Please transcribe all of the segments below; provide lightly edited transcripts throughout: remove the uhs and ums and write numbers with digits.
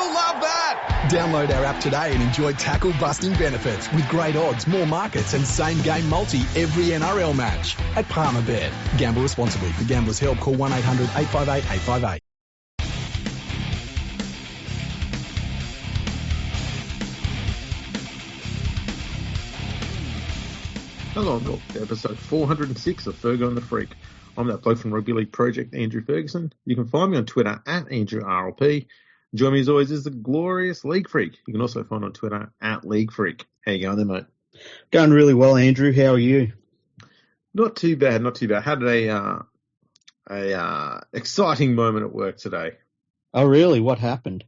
You'll love that. Download our app today and enjoy tackle-busting benefits with great odds, more markets and same-game multi every NRL match at Palmerbet. Gamble responsibly. For Gamblers' Help, call 1-800-858-858. Hello and welcome to episode 406 of Fergo and the Freak. I'm that bloke from Rugby League Project, Andrew Ferguson. You can find me on Twitter at AndrewRLP. Join me as always is the glorious League Freak. You can also find on Twitter at League Freak. How you going there, mate? Going really well, Andrew. How are you? Not too bad, not too bad. Had a exciting moment at work today. Oh, really? What happened?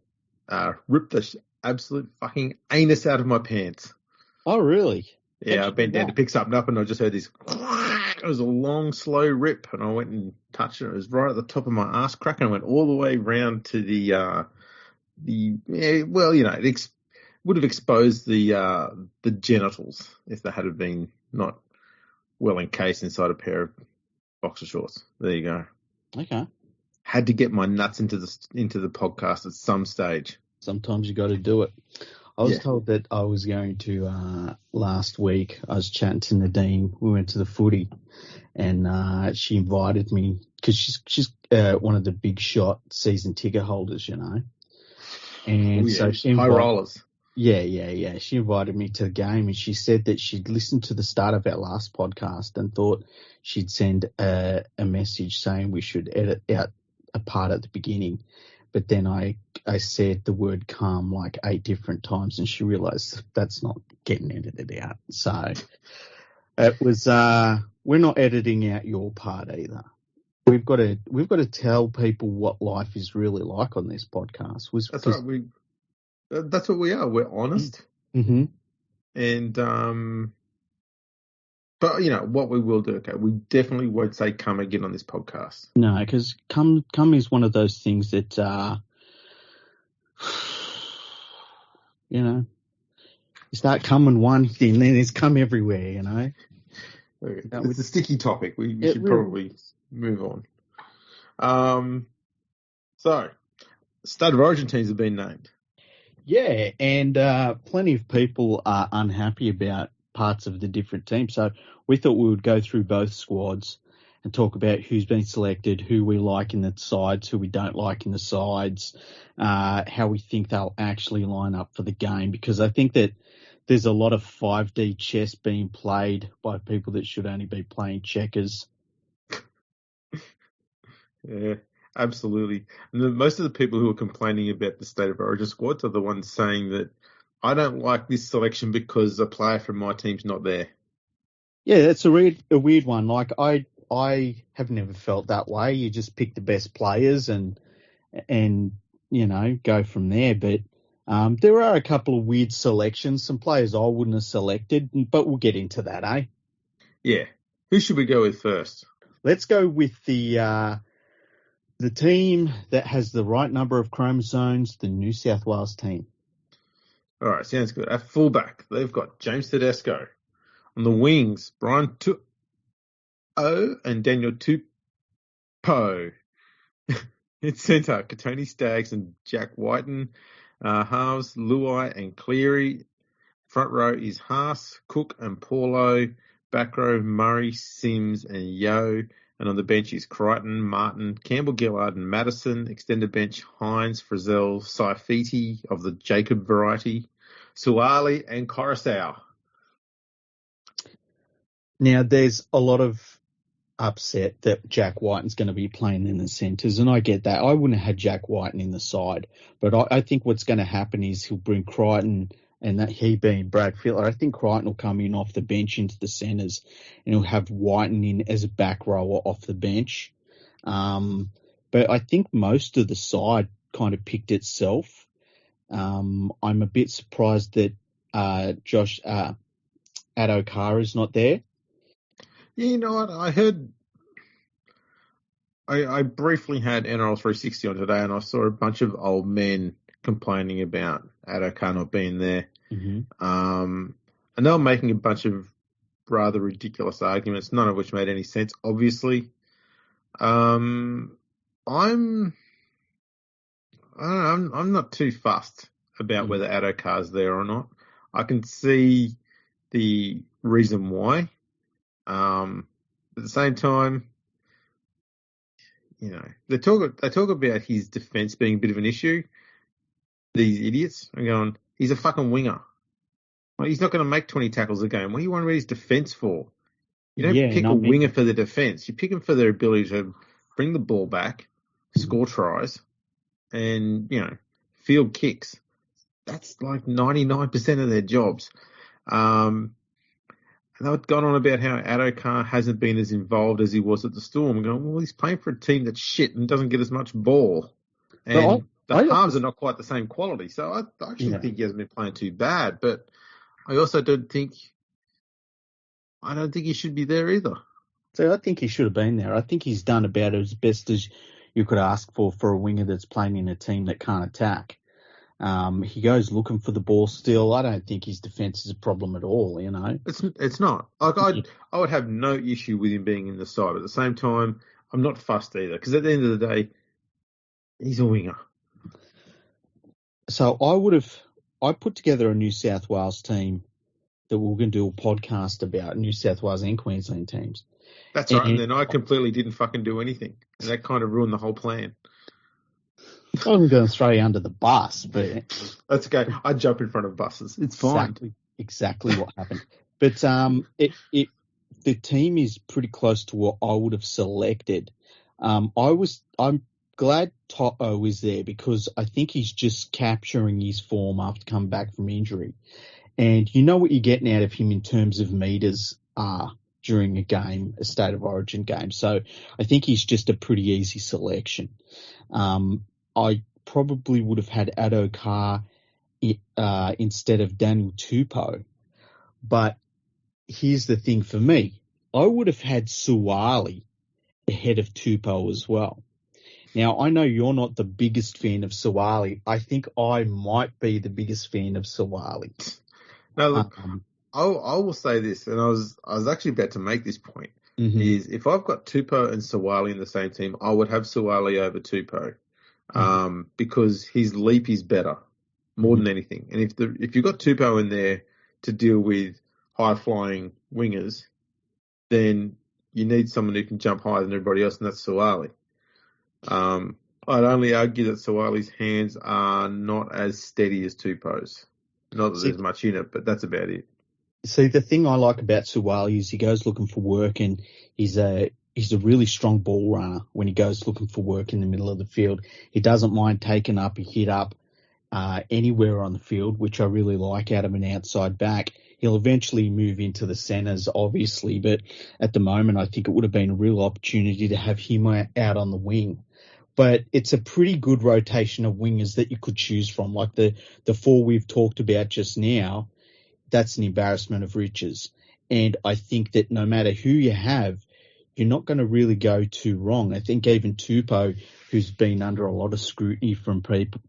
Ripped the absolute fucking anus out of my pants. Oh, really? Yeah, I bent down to pick something up and I just heard this. It was a long, slow rip, and I went and touched it. It was right at the top of my ass crack, and I went all the way round to it would have exposed the genitals if they had been not well encased inside a pair of boxer shorts. There you go. Okay. Had to get my nuts into the podcast at some stage. Sometimes you got to do it. I was told that I was going to, last week, I was chatting to Nadine. We went to the footy and she invited me because she's one of the big shot season ticket holders, you know. And so she high rollers. Yeah. She invited me to the game and she said that she'd listened to the start of our last podcast and thought she'd send a message saying we should edit out a part at the beginning. But then I said the word "calm" like 8 different times, and she realised that's not getting edited out. So it was. We're not editing out your part either. We've got to tell people what life is really like on this podcast. That's right. That's what we are. We're honest. Mm-hmm. And but you know what we will do. Okay, we definitely won't say "come" again on this podcast. No, because come is one of those things that you know, you start coming one thing, then there's come everywhere. You know, it's a sticky topic. We should probably move on. So, State of Origin teams have been named. Yeah, and plenty of people are unhappy about parts of the different teams. So we thought we would go through both squads and talk about who's been selected, who we like in the sides, who we don't like in the sides, how we think they'll actually line up for the game. Because I think that there's a lot of 5D chess being played by people that should only be playing checkers. Yeah, absolutely. And most of the people who are complaining about the State of Origin squads are the ones saying that I don't like this selection because a player from my team's not there. Yeah, that's a weird one. Like I have never felt that way. You just pick the best players and you know go from there. But there are a couple of weird selections. Some players I wouldn't have selected, but we'll get into that, eh? Yeah. Who should we go with first? Let's go with the team that has the right number of chromosomes, the New South Wales team. All right, sounds good. At fullback, they've got James Tedesco. On the wings, Brian Tu'o and Daniel Tupou. In centre, Katoni Staggs and Jack Whiten. Halves, Luai and Cleary. Front row is Haas, Cook and Paulo. Back row, Murray, Sims and Yo. And on the bench is Crichton, Martin, Campbell, Gillard and Madison. Extended bench, Hines, Frizzell, Saifiti of the Jacob variety, Suali and Coruscant. Now, there's a lot of upset that Jack Whiten's going to be playing in the centres, and I get that. I wouldn't have had Jack Whiten in the side, but I think what's going to happen is he'll bring Crichton, and that he being Brad Fittler, I think Crichton will come in off the bench into the centres, and he'll have Whiten in as a back rower off the bench. But I think most of the side kind of picked itself. I'm a bit surprised that Josh Adokar is not there. Yeah, you know what? I heard. I briefly had NRL 360 on today, and I saw a bunch of old men complaining about Adokar not being there. Mm-hmm. And they were making a bunch of rather ridiculous arguments, none of which made any sense, obviously. I'm I don't know, I'm not too fussed about whether Addo-Carr's there or not. I can see the reason why. At the same time, you know, they talk about his defence being a bit of an issue. These idiots are going, he's a fucking winger. Well, he's not going to make 20 tackles a game. What do you want to read his defence for? You don't pick a winger for the defence. You pick him for their ability to bring the ball back, score tries, and, you know, field kicks. That's like 99% of their jobs. And they've gone on about how Addo-Carr hasn't been as involved as he was at the Storm. I'm going, well, he's playing for a team that's shit and doesn't get as much ball. And the halves are not quite the same quality. So I actually think he hasn't been playing too bad. But I also don't think he should be there either. So I think he should have been there. I think he's done about as best as you could ask for a winger that's playing in a team that can't attack. He goes looking for the ball still. I don't think his defence is a problem at all, you know. It's not. Like I would have no issue with him being in the side. But at the same time, I'm not fussed either. Because at the end of the day, he's a winger. So I put together a New South Wales team that we're going to do a podcast about, New South Wales and Queensland teams. That's right. And then I completely didn't fucking do anything. And that kind of ruined the whole plan. I wasn't going to throw you under the bus, but that's okay. I jump in front of buses. It's fine. Exactly what happened. But the team is pretty close to what I would have selected. I'm glad Toto is there because I think he's just capturing his form after coming back from injury. And you know what you're getting out of him in terms of meters during a game, a State of Origin game. So I think he's just a pretty easy selection. I probably would have had Addo-Carr instead of Daniel Tupou. But here's the thing for me. I would have had Suaalii ahead of Tupou as well. Now, I know you're not the biggest fan of Suaalii. I think I might be the biggest fan of Suaalii. No, look, I will say this, and I was actually about to make this point, is if I've got Tupou and Suaalii in the same team, I would have Suaalii over Tupou. Because his leap is better, more than anything. And if you've got Tupou in there to deal with high-flying wingers, then you need someone who can jump higher than everybody else, and that's Suaalii. I'd only argue that Suaalii's hands are not as steady as Tupou's. Not that there's much in it, but that's about it. See, the thing I like about Suaalii is he goes looking for work, and he's a really strong ball runner when he goes looking for work in the middle of the field. He doesn't mind taking up a hit up anywhere on the field, which I really like out of an outside back. He'll eventually move into the centres, obviously, but at the moment I think it would have been a real opportunity to have him out on the wing. But it's a pretty good rotation of wingers that you could choose from. Like the four we've talked about just now, that's an embarrassment of riches. And I think that no matter who you have, you're not going to really go too wrong. I think even Tupou, who's been under a lot of scrutiny from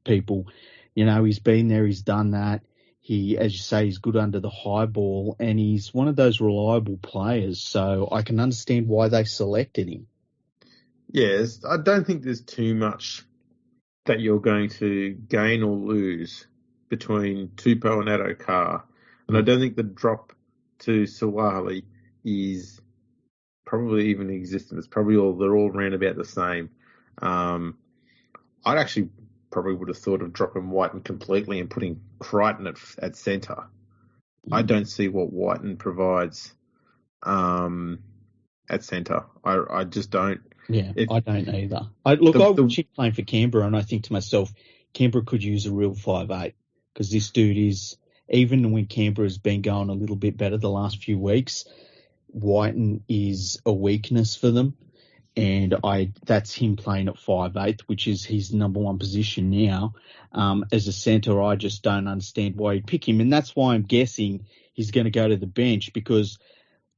people, you know, he's been there, he's done that. He, as you say, he's good under the high ball, and he's one of those reliable players. So I can understand why they selected him. Yes, I don't think there's too much that you're going to gain or lose between Tupou and Addo-Carr. And I don't think the drop to Suaalii is probably even existent. It's probably they're all around about the same. I'd actually probably would have thought of dropping Whiten completely and putting Crichton at centre. I don't see what Whiten provides at centre. I just don't. Yeah, I don't either. I watch him playing for Canberra, and I think to myself, Canberra could use a real 5'8", because this dude is, even when Canberra's been going a little bit better the last few weeks, Whiten is a weakness for them, and that's him playing at 5'8", which is his number one position now. As a centre, I just don't understand why you pick him, and that's why I'm guessing he's going to go to the bench, because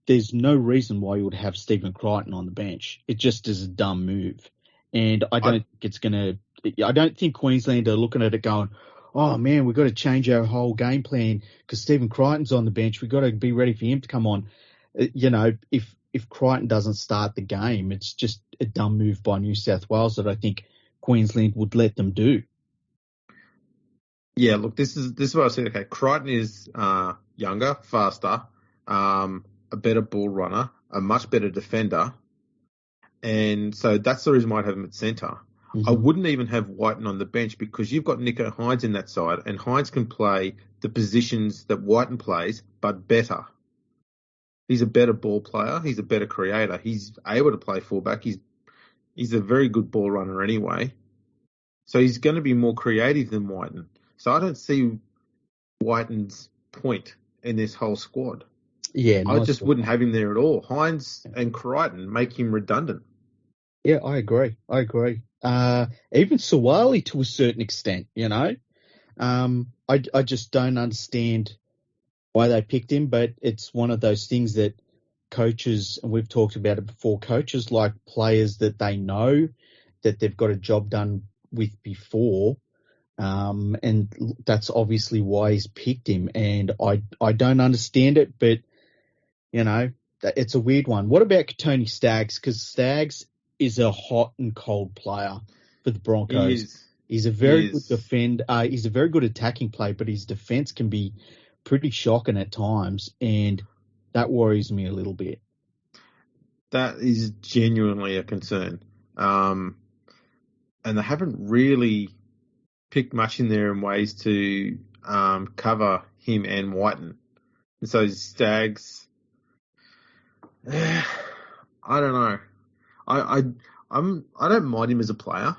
there's no reason why you would have Stephen Crichton on the bench. It just is a dumb move. And I don't think Queensland are looking at it going, oh man, we've got to change our whole game plan because Stephen Crichton's on the bench. We've got to be ready for him to come on. You know, if Crichton doesn't start the game, it's just a dumb move by New South Wales that I think Queensland would let them do. Yeah, look, this is what I said. Okay, Crichton is younger, faster, a better ball runner, a much better defender, and so that's the reason why I'd have him at centre. I wouldn't even have Whiten on the bench because you've got Nico Hines in that side, and Hines can play the positions that Whiten plays, but better. He's a better ball player. He's a better creator. He's able to play fullback. He's a very good ball runner anyway. So he's going to be more creative than Whiten. So I don't see Whiten's point in this whole squad. Yeah, I just wouldn't have him there at all. Hines and Crichton make him redundant. Yeah, I agree. Even Sawali to a certain extent, you know. I just don't understand why they picked him, but it's one of those things that coaches, and we've talked about it before, coaches like players that they know that they've got a job done with before, and that's obviously why he's picked him. And I don't understand it, but, you know, it's a weird one. What about Tony Staggs? Because Staggs is a hot and cold player for the Broncos. He's a very good defender. He's a very good attacking player, but his defense can be pretty shocking at times, and that worries me a little bit. That is genuinely a concern. And they haven't really picked much in there in ways to cover him and Whiten. And so Staggs, I don't know. I don't mind him as a player.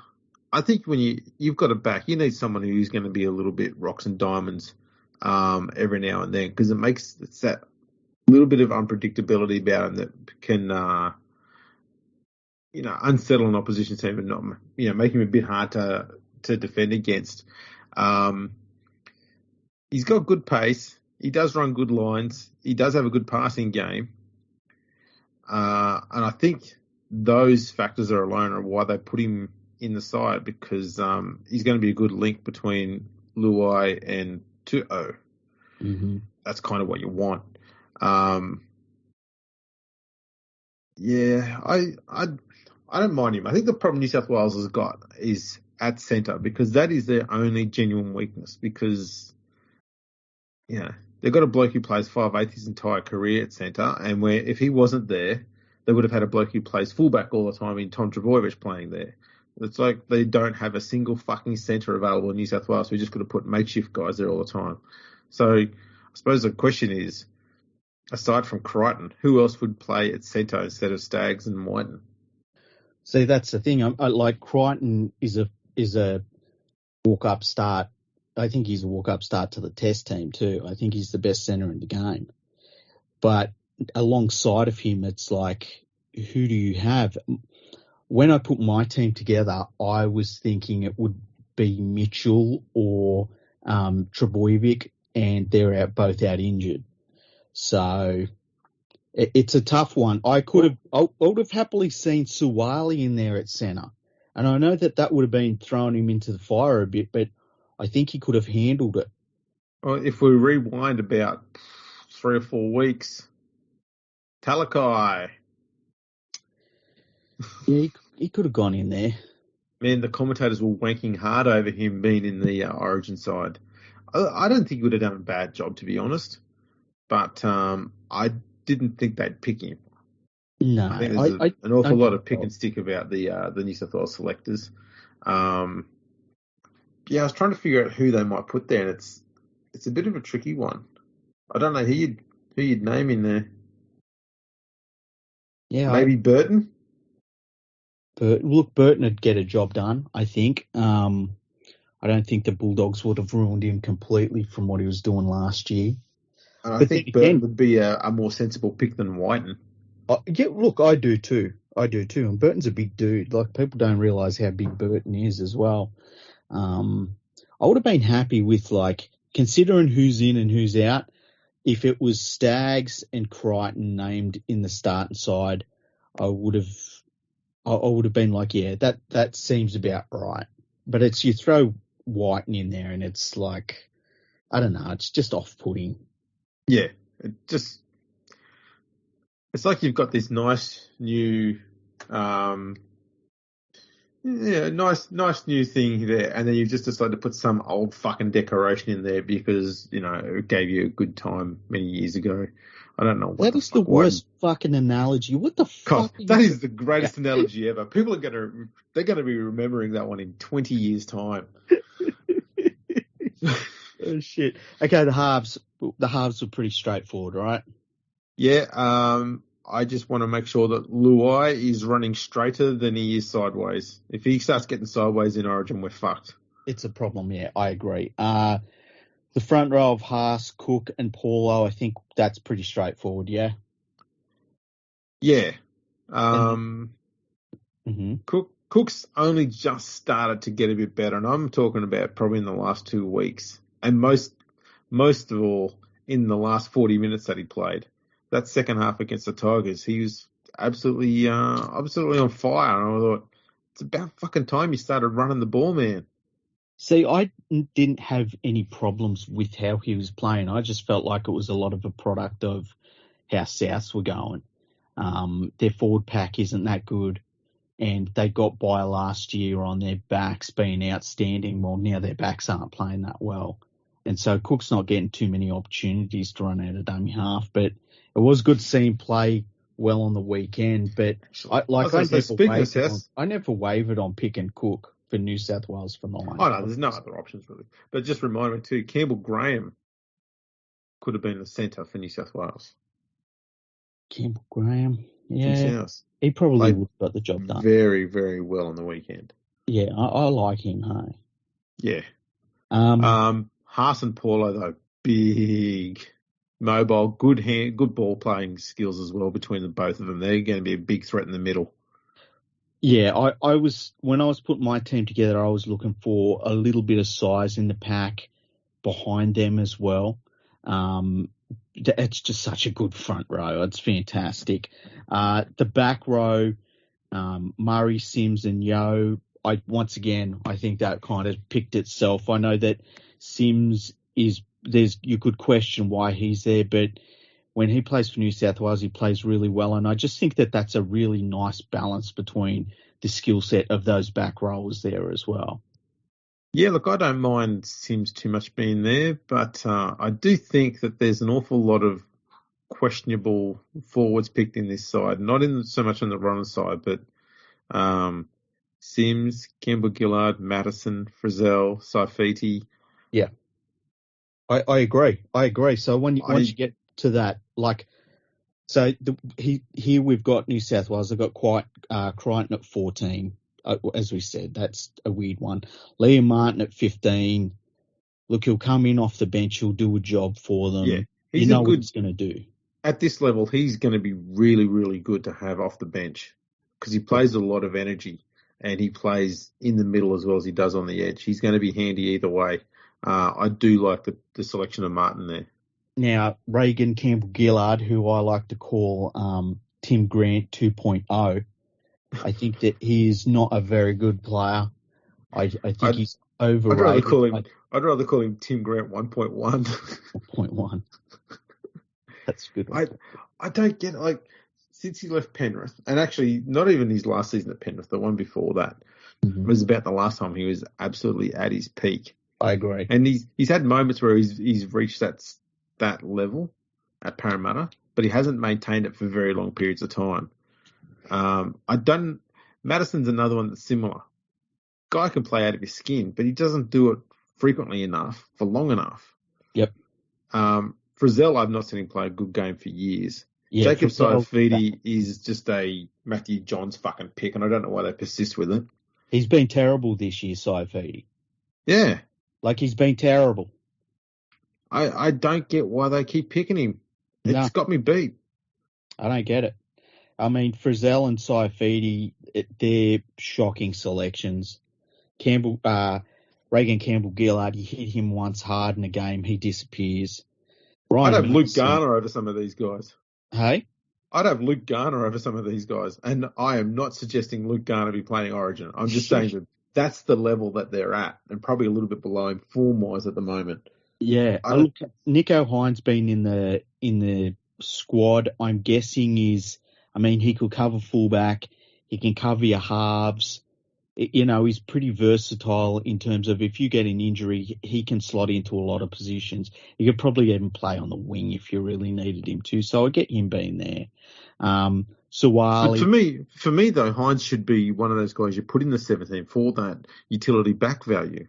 I think when you've got a back, you need someone who's going to be a little bit rocks and diamonds every now and then, because it's that little bit of unpredictability about him that can unsettle an opposition team and not make him a bit hard to defend against. He's got good pace. He does run good lines. He does have a good passing game. And I think those factors alone are why they put him in the side, because he's going to be a good link between Luai and Tu'o. Mm-hmm. That's kind of what you want. I don't mind him. I think the problem New South Wales has got is at centre, because that is their only genuine weakness, because they've got a bloke who plays 5/8 his entire career at centre, and where if he wasn't there, they would have had a bloke who plays fullback all the time in Tom Trbojevic playing there. It's like they don't have a single fucking centre available in New South Wales, so we just got to put makeshift guys there all the time. So I suppose the question is, aside from Crichton, who else would play at centre instead of Staggs and Whiten? See, that's the thing. I like Crichton is a walk-up start. I think he's a walk-up start to the Test team too. I think he's the best centre in the game. But alongside of him, it's like, who do you have? When I put my team together, I was thinking it would be Mitchell or Trbojevic, and they're both out injured. So it's a tough one. I would have happily seen Suwali in there at centre. And I know that would have been throwing him into the fire a bit, but I think he could have handled it. Well, if we rewind about 3 or 4 weeks, Talakai. Yeah, he could have gone in there. Man, the commentators were wanking hard over him being in the Origin side. I don't think he would have done a bad job, to be honest. But I didn't think they'd pick him. No, I think there's an awful lot of pick and stick about the New South Wales selectors. I was trying to figure out who they might put there, and it's a bit of a tricky one. I don't know who you'd name in there. Yeah, maybe Burton. Burton would get a job done, I think. I don't think the Bulldogs would have ruined him completely from what he was doing last year. And I think Burton would be a more sensible pick than Whiten. Yeah, look, I do too. And Burton's a big dude. Like, people don't realise how big Burton is as well. I would have been happy with, like, considering who's in and who's out, if it was Staggs and Crichton named in the starting side, I would have been like, yeah, that seems about right. But it's, you throw Whiten in there and it's like, I don't know, it's just off-putting. Yeah, it's like you've got this nice new Yeah, nice new thing there. And then you just decided to put some old fucking decoration in there because, it gave you a good time many years ago. I don't know what That the is the fuck. worst fucking analogy. What the God, fuck? that is the greatest analogy ever. People they're gonna be remembering that one in 20 years' time. Oh shit. Okay, the halves were pretty straightforward, right? Yeah, I just want to make sure that Luai is running straighter than he is sideways. If he starts getting sideways in Origin, we're fucked. It's a problem, yeah, I agree. The front row of Haas, Cook, and Paulo, I think that's pretty straightforward, yeah? Yeah. Mm-hmm. Cook's only just started to get a bit better, and I'm talking about probably in the last 2 weeks. And most of all, in the last 40 minutes that he played. That second half against the Tigers, he was absolutely on fire. And I thought, it's about fucking time you started running the ball, man. See, I didn't have any problems with how he was playing. I just felt like it was a lot of a product of how Souths were going. Their forward pack isn't that good, and they got by last year on their backs being outstanding. Well, now their backs aren't playing that well. And so Cook's not getting too many opportunities to run out of dummy half, but it was good to see him play well on the weekend. But I never wavered on picking Cook for New South Wales for 9. Oh, no, there's no other options really. But just remind me too, Campbell Graham could have been the centre for New South Wales. Campbell Graham, yeah, he probably would have got the job done. Very, very well on the weekend. Yeah, I like him, hey. Yeah. Haas and Paulo though, big, mobile, good ball playing skills as well between the both of them. They're going to be a big threat in the middle. Yeah, when I was putting my team together, I was looking for a little bit of size in the pack behind them as well. It's just such a good front row. It's fantastic. The back row, Murray, Sims, and Yo. I think that kind of picked itself. I know that Sims you could question why he's there, but when he plays for New South Wales, he plays really well. And I just think that that's a really nice balance between the skill set of those back rowers there as well. Yeah, look, I don't mind Sims too much being there, but I do think that there's an awful lot of questionable forwards picked in this side. Not so much on the runner side, but Sims, Campbell, Gillard, Madison, Frizzell, Saifiti. Yeah, I agree. So once you get to that, here we've got New South Wales. They've got Crichton at 14. As we said, that's a weird one. Liam Martin at 15. Look, he'll come in off the bench. He'll do a job for them. Yeah, what he's going to do. At this level, he's going to be really, really good to have off the bench because he plays a lot of energy and he plays in the middle as well as he does on the edge. He's going to be handy either way. I do like the selection of Martin there. Now, Reagan, Campbell, Gillard, who I like to call Tim Grant 2.0, I think that he is not a very good player. I think he's overrated. I'd rather call him Tim Grant 1.1. 1.1. That's a good one. I don't get since he left Penrith, and actually not even his last season at Penrith, the one before that, was about the last time he was absolutely at his peak. I agree. And he's had moments where he's reached that level at Parramatta, but he hasn't maintained it for very long periods of time. Madison's another one that's similar. Guy can play out of his skin, but he doesn't do it frequently enough for long enough. Yep. Frizzell, I've not seen him play a good game for years. Yeah, Jacob Saifiti is just a Matthew Johns fucking pick, and I don't know why they persist with it. He's been terrible this year, Saifiti. Yeah. He's been terrible. I don't get why they keep picking him. It's got me beat. I don't get it. I mean, Frizzell and Saifiti, they're shocking selections. Reagan Campbell Gillard, you hit him once hard in a game, he disappears. I'd have Luke Garner over some of these guys. Hey? I'd have Luke Garner over some of these guys. And I am not suggesting Luke Garner be playing Origin. I'm just saying that that's the level that they're at, and probably a little bit below him form-wise at the moment. Yeah. Nico Hines being in the squad, I'm guessing he could cover fullback. He can cover your halves. He's pretty versatile in terms of if you get an injury, he can slot into a lot of positions. He could probably even play on the wing if you really needed him to. So I get him being there. But Sawali. for me though, Hines should be one of those guys you put in the 17 for that utility back value.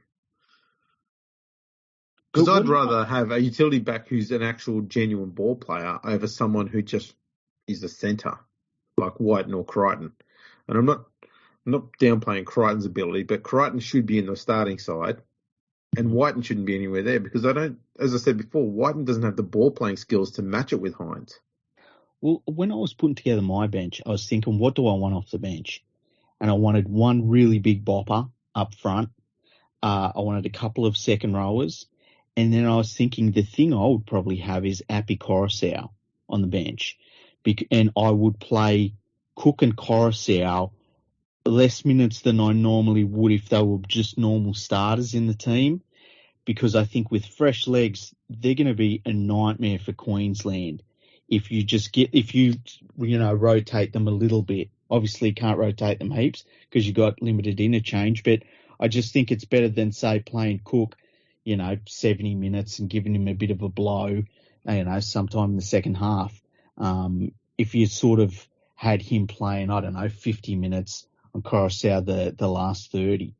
Because I'd rather have a utility back who's an actual genuine ball player over someone who just is a centre, like Whiten or Crichton. And I'm not downplaying Crichton's ability, but Crichton should be in the starting side, and Whiten shouldn't be anywhere there because as I said before, Whiten doesn't have the ball playing skills to match it with Hines. Well, when I was putting together my bench, I was thinking, what do I want off the bench? And I wanted one really big bopper up front. I wanted a couple of second rowers. And then I was thinking the thing I would probably have is Appy Coruscant on the bench. And I would play Cook and Coruscant less minutes than I normally would if they were just normal starters in the team. Because I think with fresh legs, they're going to be a nightmare for Queensland. If you rotate them a little bit. Obviously you can't rotate them heaps because you got limited interchange, but I just think it's better than, say, playing Cook, 70 minutes and giving him a bit of a blow, sometime in the second half. If you sort of had him playing, 50 minutes on Coruscant the last 30,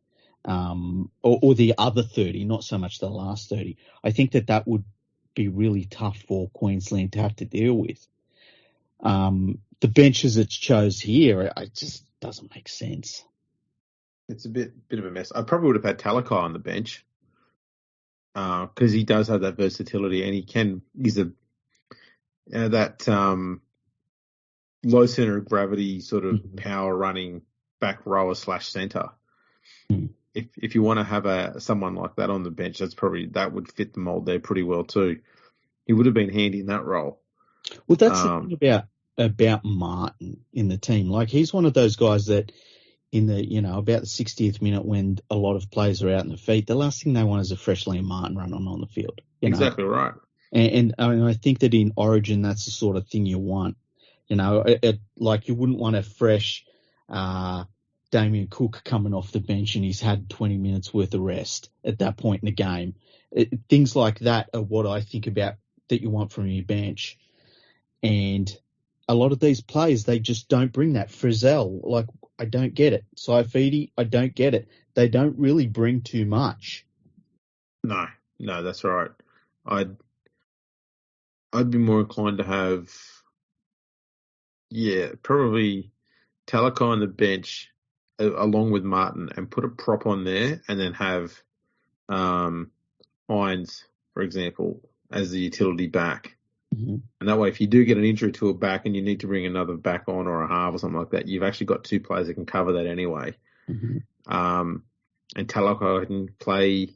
or the other 30, not so much the last 30, I think that would be really tough for Queensland to have to deal with. The benches it's chose here, it just doesn't make sense. It's a bit of a mess. I probably would have had Talakai on the bench because he does have that versatility and he's that low center of gravity sort of power running back rower / centre. If you want to have someone like that on the bench, that would fit the mold there pretty well too. He would have been handy in that role. Well, that's the thing about Martin in the team. Like, he's one of those guys that in the, about the 60th minute when a lot of players are out in the feet, the last thing they want is a fresh Liam Martin running on the field. Exactly right. And I think that in Origin, that's the sort of thing you want. Like you wouldn't want a fresh Damien Cook coming off the bench and he's had 20 minutes worth of rest at that point in the game. Things like that are what I think about that you want from your bench. And a lot of these players, they just don't bring that. Frizzell, like, I don't get it. Saifidi, I don't get it. They don't really bring too much. No, that's right. I'd be more inclined to have, probably Talakai on the bench along with Martin and put a prop on there and then have Hines, for example, as the utility back. Mm-hmm. And that way, if you do get an injury to a back and you need to bring another back on or a half or something like that, you've actually got two players that can cover that anyway. Mm-hmm. And Talakai can play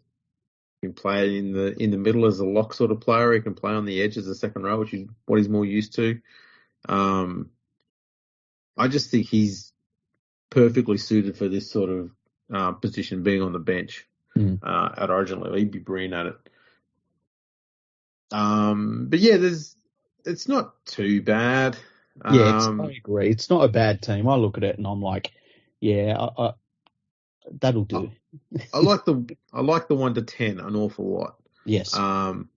in the middle as a lock sort of player. He can play on the edge as a second row, which is what he's more used to. I just think he's perfectly suited for this sort of position, being on the bench at Origin level. He'd be brilliant at it. But yeah, it's not too bad. I agree. It's not a bad team. I look at it and I'm like, that'll do. I like the 1 to 10 an awful lot. Yes. And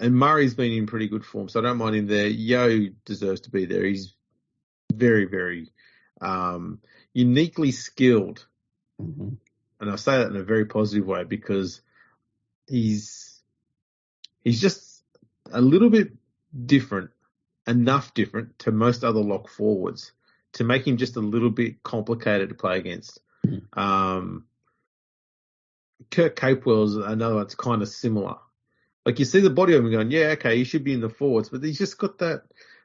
Murray's been in pretty good form, so I don't mind him there. Yo deserves to be there. He's very, very uniquely skilled. Mm-hmm. And I say that in a very positive way because he's just a little bit different, enough different to most other lock forwards to make him just a little bit complicated to play against. Mm-hmm. Kurt Capewell's another one that's kind of similar. Like, you see the body of him going, yeah, okay, he should be in the forwards, but he's just got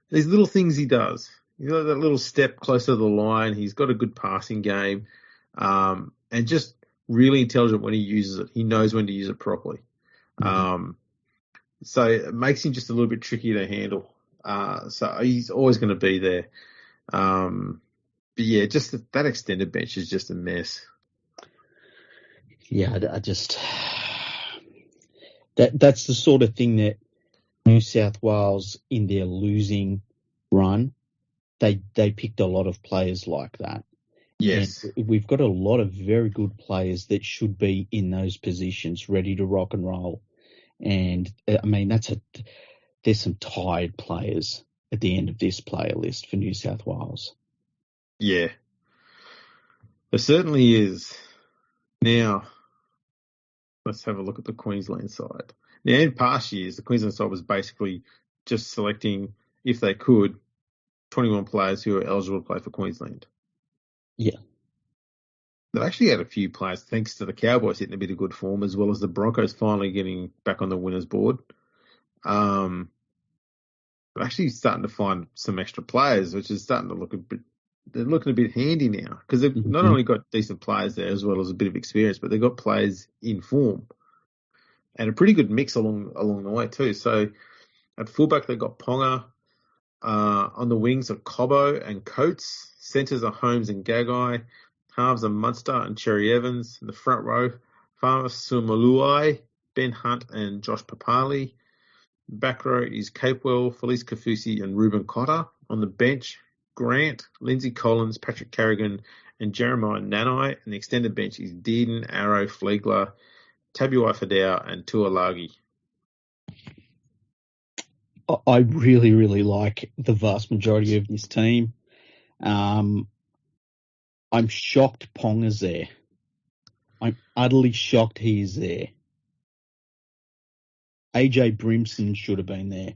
these little things he does. He's got that little step closer to the line. He's got a good passing game, and just really intelligent when he uses it. He knows when to use it properly. Mm-hmm. So it makes him just a little bit tricky to handle. So he's always going to be there. But yeah, just that extended bench is just a mess. Yeah, I just that's the sort of thing that New South Wales in their losing run, they picked a lot of players like that. Yes. And we've got a lot of very good players that should be in those positions, ready to rock and roll. And I mean, there's some tired players at the end of this player list for New South Wales. Yeah. There certainly is. Now, let's have a look at the Queensland side. Now, in past years, the Queensland side was basically just selecting, if they could, 21 players who are eligible to play for Queensland. Yeah. They've actually had a few players, thanks to the Cowboys hitting a bit of good form, as well as the Broncos finally getting back on the winners board. They're actually starting to find some extra players, which is starting to look they're looking a bit handy now, because they've not only got decent players there as well as a bit of experience, but they've got players in form and a pretty good mix along the way too. So at fullback, they've got Ponga. On the wings are Cobbo and Coates. Centres are Holmes and Gagai. Halves are Munster and Cherry Evans. In the front row, Farmer Sumuluai, Ben Hunt and Josh Papali. Back row is Capewell, Felice Kafusi and Ruben Cotter. On the bench, Grant, Lindsay Collins, Patrick Carrigan and Jeremiah Nanai. And the extended bench is Dearden, Arrow, Flegler, Tabuai Fidau and Tuolagi. I really, really like the vast majority of this team. I'm shocked Ponga's there. I'm utterly shocked he is there. AJ Brimson should have been there.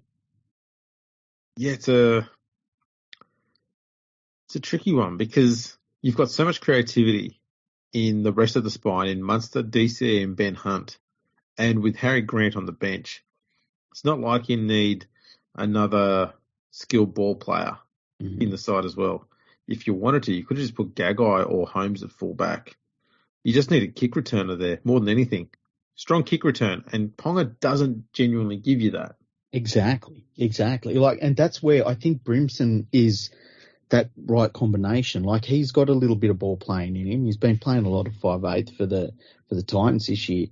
Yeah, it's a tricky one because you've got so much creativity in the rest of the spine in Munster, DC and Ben Hunt, and with Harry Grant on the bench. It's not like you need another skilled ball player in the side as well. If you wanted to, you could have just put Gagai or Holmes at fullback. You just need a kick returner there more than anything. Strong kick return, and Ponga doesn't genuinely give you that. Exactly. And that's where I think Brimson is that right combination. Like, he's got a little bit of ball playing in him. He's been playing a lot of 5'8" for the Titans this year.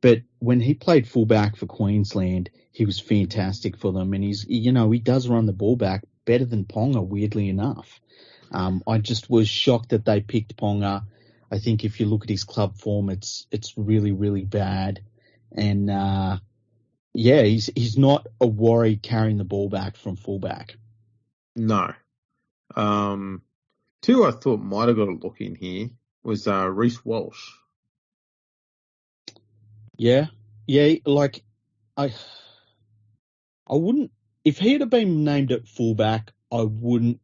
But when he played fullback for Queensland, he was fantastic for them. And he does run the ball back better than Ponga, weirdly enough. I just was shocked that they picked Ponga. I think if you look at his club form, it's really, really bad. And, he's not a worry carrying the ball back from fullback. No. Two I thought might have got a look in here was Reece Walsh. Yeah, like I wouldn't, if he had been named at fullback, I wouldn't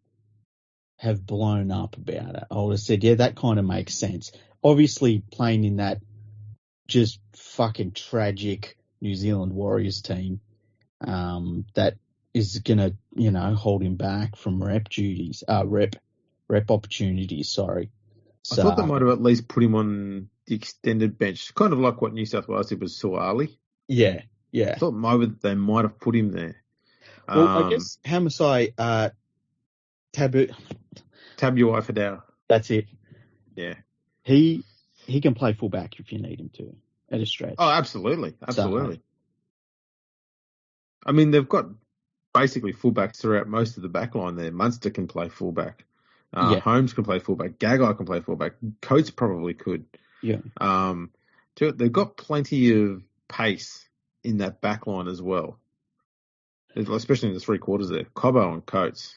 have blown up about it. I would have said, yeah, that kind of makes sense. Obviously, playing in that just fucking tragic New Zealand Warriors team, that is gonna, hold him back from rep opportunities. Sorry. So, I thought they might have at least put him on the extended bench, kind of like what New South Wales did with Suali. Yeah. I thought they might have put him there. Well, I guess Hamasai, Tabuai Fidau. That's it. Yeah. He can play fullback if you need him to at a stretch. Oh, absolutely. I mean, they've got basically fullbacks throughout most of the back line there. Munster can play fullback. Holmes can play fullback. Gagai can play fullback. Coates probably could. Yeah. They've got plenty of pace in that back line as well, especially in the three quarters there. Cobbo and Coates,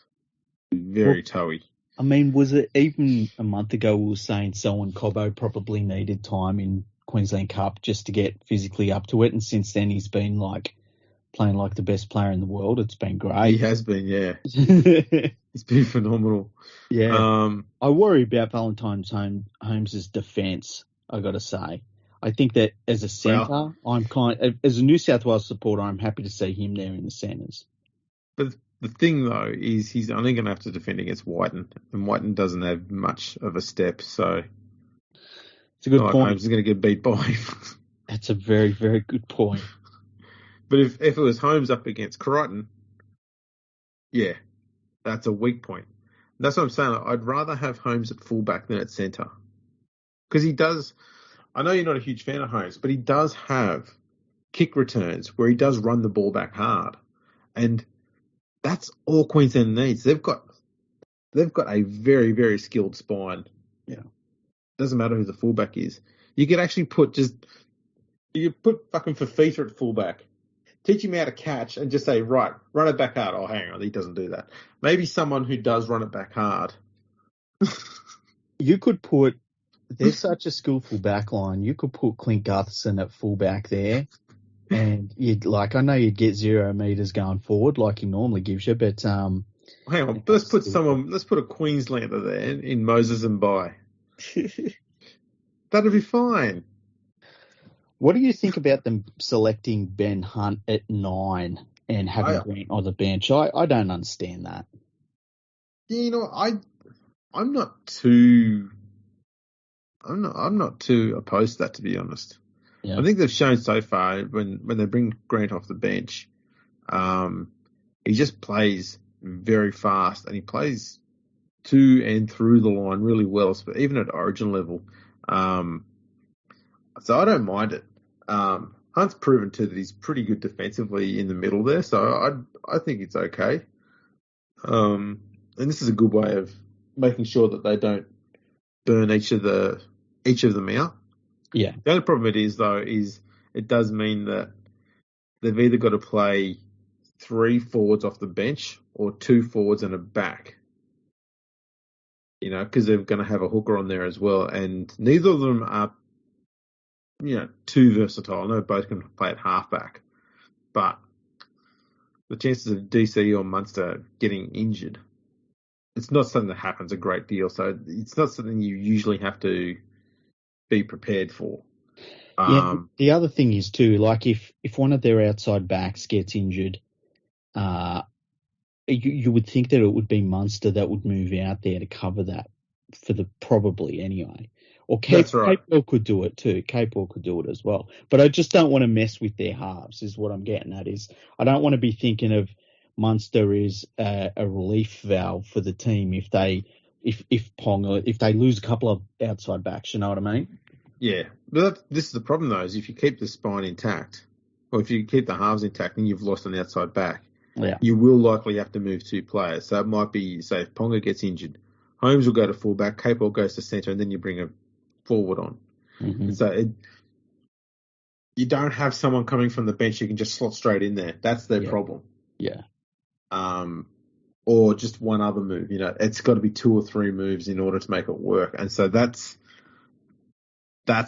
very toey. I mean, was it even a month ago we were saying someone Cobbo probably needed time in Queensland Cup just to get physically up to it, and since then he's been like playing like the best player in the world. It's been great. He has been, yeah. He's been phenomenal. Yeah. I worry about Valentine Holmes' defence, I got to say. I think that as a centre, as a New South Wales supporter, I'm happy to see him there in the centres. But the thing, though, is he's only going to have to defend against Whiten, and Whiten doesn't have much of a step, so it's a good point. Holmes is going to get beat by him. That's a very, very good point. But if it was Holmes up against Crichton, yeah, that's a weak point. That's what I'm saying. I'd rather have Holmes at fullback than at centre. Because he does, I know you're not a huge fan of Holmes, but he does have kick returns where he does run the ball back hard. And that's all Queensland needs. They've got a very, very skilled spine Yeah. Doesn't matter who the fullback is. You could actually you could put fucking Fafita at fullback. Teach him how to catch and just say, right, run it back hard. Oh, hang on, he doesn't do that. Maybe someone who does run it back hard. You could put, there's such a skillful back line. You could put Clint Gutherson at fullback there. And I know you'd get 0 meters going forward like he normally gives you, but hang on, let's put a Queenslander there in Moses and Bai. That'll be fine. What do you think about them selecting Ben Hunt at 9 and having Grant on the bench? I don't understand that. Yeah, I'm not too opposed to that, to be honest. Yeah. I think they've shown so far when they bring Grant off the bench, he just plays very fast and he plays to and through the line really well, even at origin level. So I don't mind it. Hunt's proven too that he's pretty good defensively in the middle there, so I think it's okay. And this is a good way of making sure that they don't burn each of them out. Yeah. The only problem it is it does mean that they've either got to play 3 forwards off the bench or 2 forwards and a back. Because they're going to have a hooker on there as well, and neither of them are, too versatile. I know both can play at halfback, but the chances of DC or Munster getting injured, it's not something that happens a great deal. So it's not something you usually have to be prepared for. The other thing is too, like if one of their outside backs gets injured, you would think that it would be Munster that would move out there to cover that probably anyway. Or Capewell could do it too. Capewell could do it as well. But I just don't want to mess with their halves is what I'm getting at. I don't want to be thinking of Munster is a relief valve for the team if they lose a couple of outside backs, you know what I mean? Yeah. But this is the problem though, is if you keep the spine intact, or if you keep the halves intact and you've lost an outside back, you will likely have to move 2 players. So it might be, say, if Ponga gets injured, Holmes will go to fullback, Capewell goes to centre, and then you bring a forward on. Mm-hmm. And so you don't have someone coming from the bench you can just slot straight in there. That's their problem. Yeah. Or just one other move. It's got to be 2 or 3 moves in order to make it work. And so that's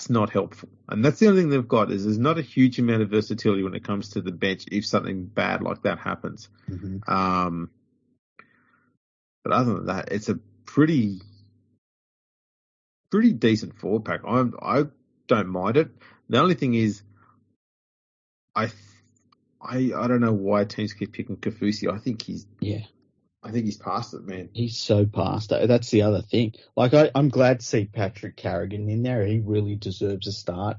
not helpful. And that's the only thing they've got is there's not a huge amount of versatility when it comes to the bench if something bad like that happens. Mm-hmm. But other than that, it's a pretty decent forward pack. I don't mind it. The only thing is, I don't know why teams keep picking Kaufusi. I think he's past it, man. He's so past it. That's the other thing. Like I'm glad to see Patrick Carrigan in there. He really deserves a start.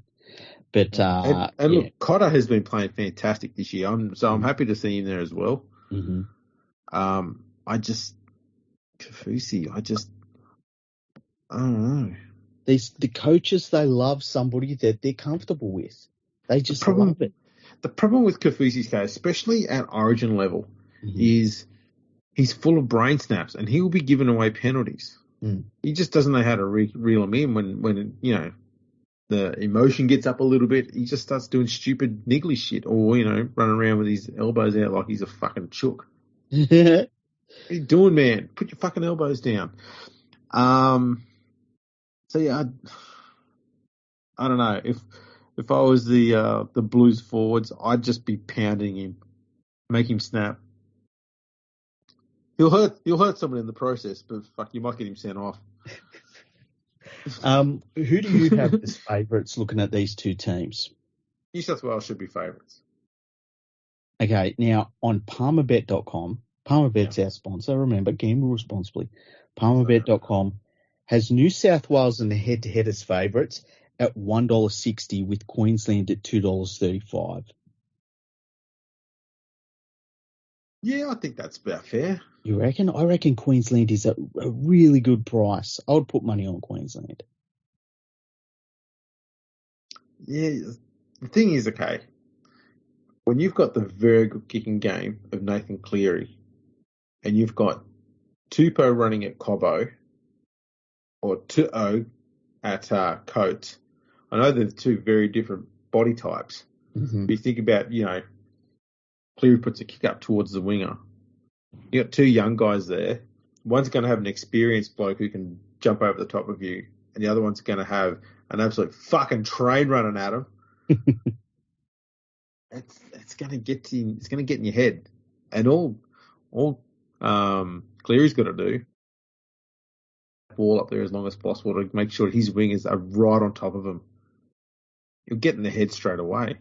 But look, Cotter has been playing fantastic this year. I'm happy to see him there as well. Mm-hmm. Kaufusi, I don't know. The coaches, they love somebody that they're comfortable with. They just love it. The problem with Kaufusi's case, especially at origin level, is he's full of brain snaps and he will be giving away penalties. He just doesn't know how to reel them in when the emotion gets up a little bit. He just starts doing stupid niggly shit or, running around with his elbows out like he's a fucking chook. What are you doing, man? Put your fucking elbows down. So yeah, I don't know. If I was the Blues forwards, I'd just be pounding him, make him snap. He'll hurt someone in the process, but fuck, you might get him sent off. Who do you have as favourites looking at these 2 teams? New South Wales should be favourites. Okay, now on Palmerbet.com, Palmerbet's our sponsor. Remember, gamble responsibly. Palmerbet.com has New South Wales in the head-to-head as favourites at $1.60 with Queensland at $2.35. Yeah, I think that's about fair. You reckon? I reckon Queensland is at a really good price. I would put money on Queensland. Yeah, the thing is, okay, when you've got the very good kicking game of Nathan Cleary and you've got Tupou running at Cobbo or Tu'o at Coates. I know they're two very different body types. Mm-hmm. But you think about, Cleary puts a kick up towards the winger. You got two young guys there. One's going to have an experienced bloke who can jump over the top of you, and the other one's going to have an absolute fucking train running at him. It's going to get in. It's going to get in your head, and all Cleary's got to do ball up there as long as possible to make sure his wingers are right on top of him. You'll get in the head straight away.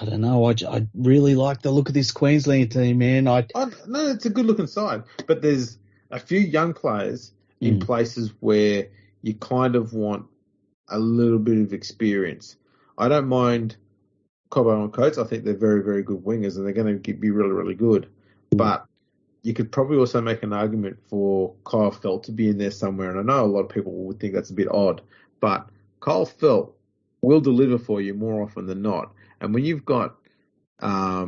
I don't know. I really like the look of this Queensland team, man. No, it's a good looking side, but there's a few young players in places where you kind of want a little bit of experience. I don't mind Cobbo and Coates. I think they're very, very good wingers, and they're going to be really, really good. But you could probably also make an argument for Kyle Felt to be in there somewhere, and I know a lot of people would think that's a bit odd, but Kyle Felt will deliver for you more often than not. And when you've got, a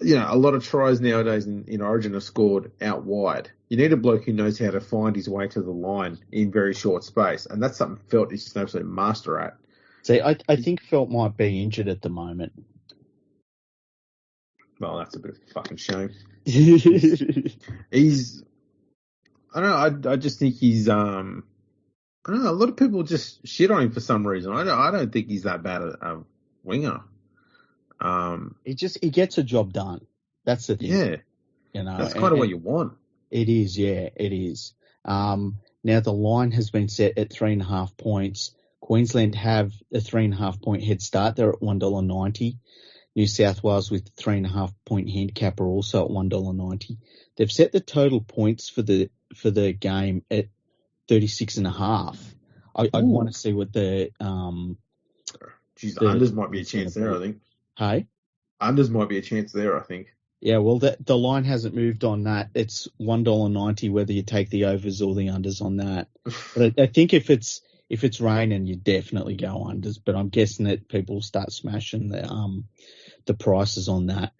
lot of tries nowadays in Origin are scored out wide, you need a bloke who knows how to find his way to the line in very short space. And that's something Felt is just an absolute master at. See, I think Felt might be injured at the moment. Well, that's a bit of a fucking shame. I just think he's, I don't know, a lot of people just shit on him for some reason. I don't think he's that bad a winger. He gets a job done. That's the thing. Yeah. That's kind of what you want. It is, yeah, it is. Now the line has been set at 3.5 points. Queensland have a 3.5 point head start. They're at $1.90. New South Wales with 3.5 point handicap are also at $1.90. They've set the total points for the game at 36.5. I'd want to see what the unders might be a chance there, I think. Hey? Unders might be a chance there, I think. Yeah, well, the line hasn't moved on that. It's $1.90 whether you take the overs or the unders on that. But I think if it's raining, you definitely go unders. But I'm guessing that people will start smashing the prices on that.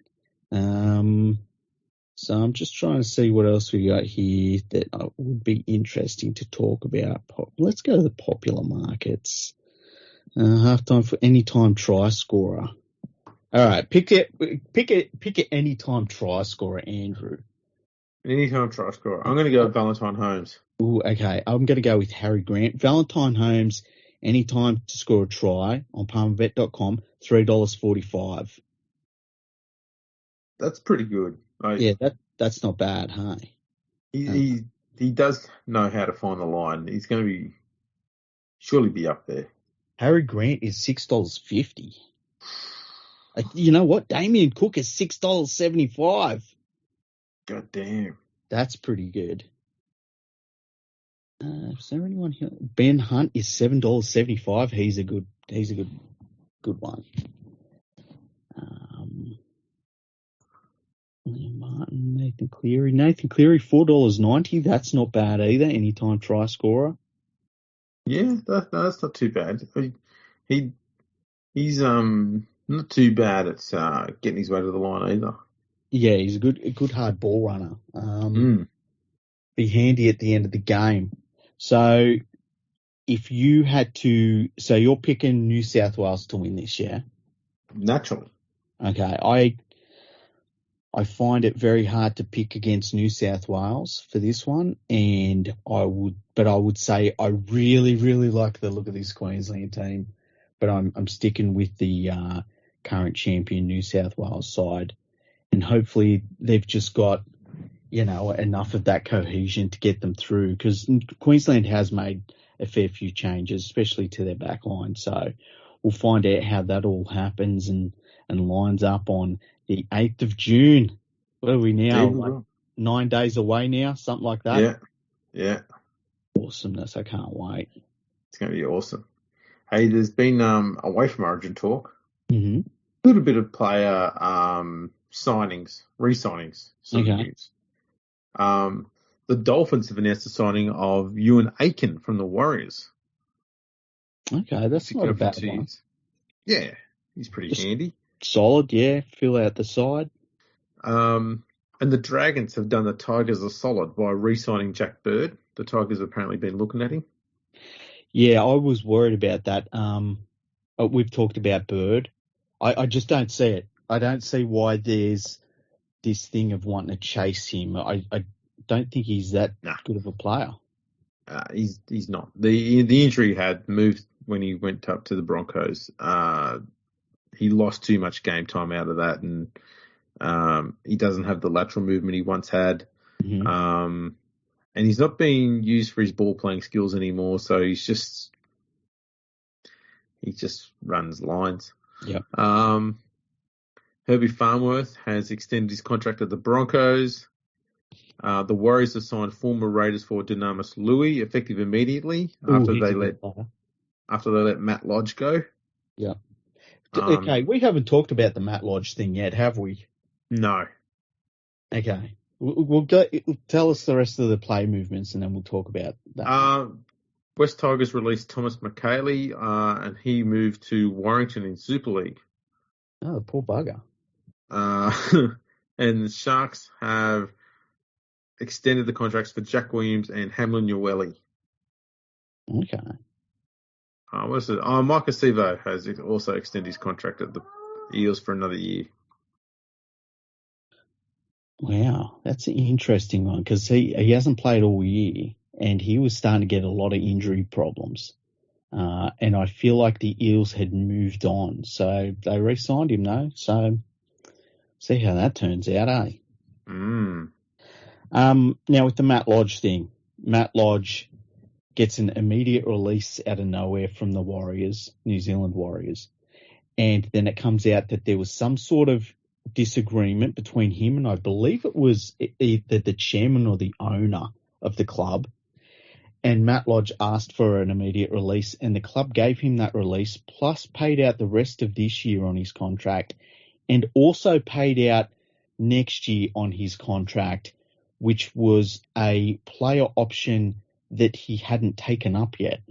So I'm just trying to see what else we got here that would be interesting to talk about. Let's go to the popular markets. Halftime for anytime try scorer. All right, pick an anytime try scorer, Andrew. Anytime try scorer. I'm going to go with Valentine Holmes. Ooh, okay. I'm going to go with Harry Grant. Valentine Holmes, anytime to score a try on Palmerbet.com, $3.45. That's pretty good. Yeah, that's not bad, huh? He does know how to find the line. He's going to surely be up there. Harry Grant is $6.50. You know what? Damien Cook is $6.75. God damn. That's pretty good. Is there anyone here? Ben Hunt is $7.75. He's a good one. William Martin, Nathan Cleary, $4.90. That's not bad either. Anytime try scorer. Yeah, that's not too bad. He's not too bad at getting his way to the line either. Yeah, he's a good hard ball runner. Be handy at the end of the game. So if you had to, so you're picking New South Wales to win this year? Naturally. Okay, I find it very hard to pick against New South Wales for this one, and I would say I really, really like the look of this Queensland team, but I'm sticking with the current champion New South Wales side, and hopefully they've just got enough of that cohesion to get them through, because Queensland has made a fair few changes, especially to their back line. So we'll find out how that all happens and lines up on the 8th of June. What are we now? Like 9 days away now, something like that? Yeah. Awesomeness. I can't wait. It's going to be awesome. Hey, there's been, away from Origin talk, a little bit of player signings, re-signings. Okay. The Dolphins have announced the signing of Ewan Aiken from the Warriors. Okay, that's not a bad one. Yeah, he's pretty handy. Solid, yeah. Fill out the side. And the Dragons have done the Tigers a solid by re-signing Jack Bird. The Tigers have apparently been looking at him. Yeah, I was worried about that. We've talked about Bird. I just don't see it. I don't see why there's this thing of wanting to chase him. I don't think he's that good of a player. He's not. The injury he had moved when he went up to the Broncos. He lost too much game time out of that, and he doesn't have the lateral movement he once had. Mm-hmm. And he's not being used for his ball playing skills anymore, so he just runs lines. Yeah. Herbie Farnworth has extended his contract at the Broncos. The Warriors have signed former Raiders forward Dynamis Louis, effective immediately after they let Matt Lodge go. Yeah. Okay, we haven't talked about the Matt Lodge thing yet, have we? No. Okay. We'll go. Tell us the rest of the play movements, and then we'll talk about that. West Tigers released Thomas McKaylee, and he moved to Warrington in Super League. Oh, the poor bugger. And the Sharks have extended the contracts for Jack Williams and Hamlin Uwelli. Okay. What is it? Mike Acevo has also extended his contract at the Eels for another year. Wow, that's an interesting one because he hasn't played all year and he was starting to get a lot of injury problems. And I feel like the Eels had moved on, so they re-signed him though. So see how that turns out, eh? Now with the Matt Lodge thing, Matt Lodge gets an immediate release out of nowhere from the Warriors, New Zealand Warriors, and then it comes out that there was some sort of disagreement between him and I believe it was either the chairman or the owner of the club, and Matt Lodge asked for an immediate release and the club gave him that release plus paid out the rest of this year on his contract and also paid out next year on his contract, which was a player option that he hadn't taken up yet.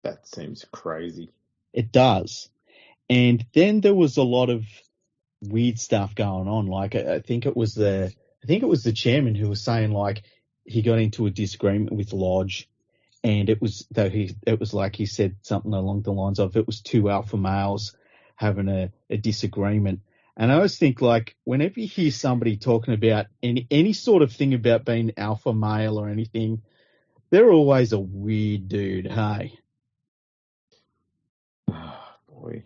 That seems crazy. It does. And then there was a lot of weird stuff going on. Like I think it was the chairman who was saying like he got into a disagreement with Lodge, and it was like he said something along the lines of it was two alpha males having a disagreement. And I always think like whenever you hear somebody talking about any sort of thing about being alpha male or anything, they're always a weird dude, hey? Oh, boy.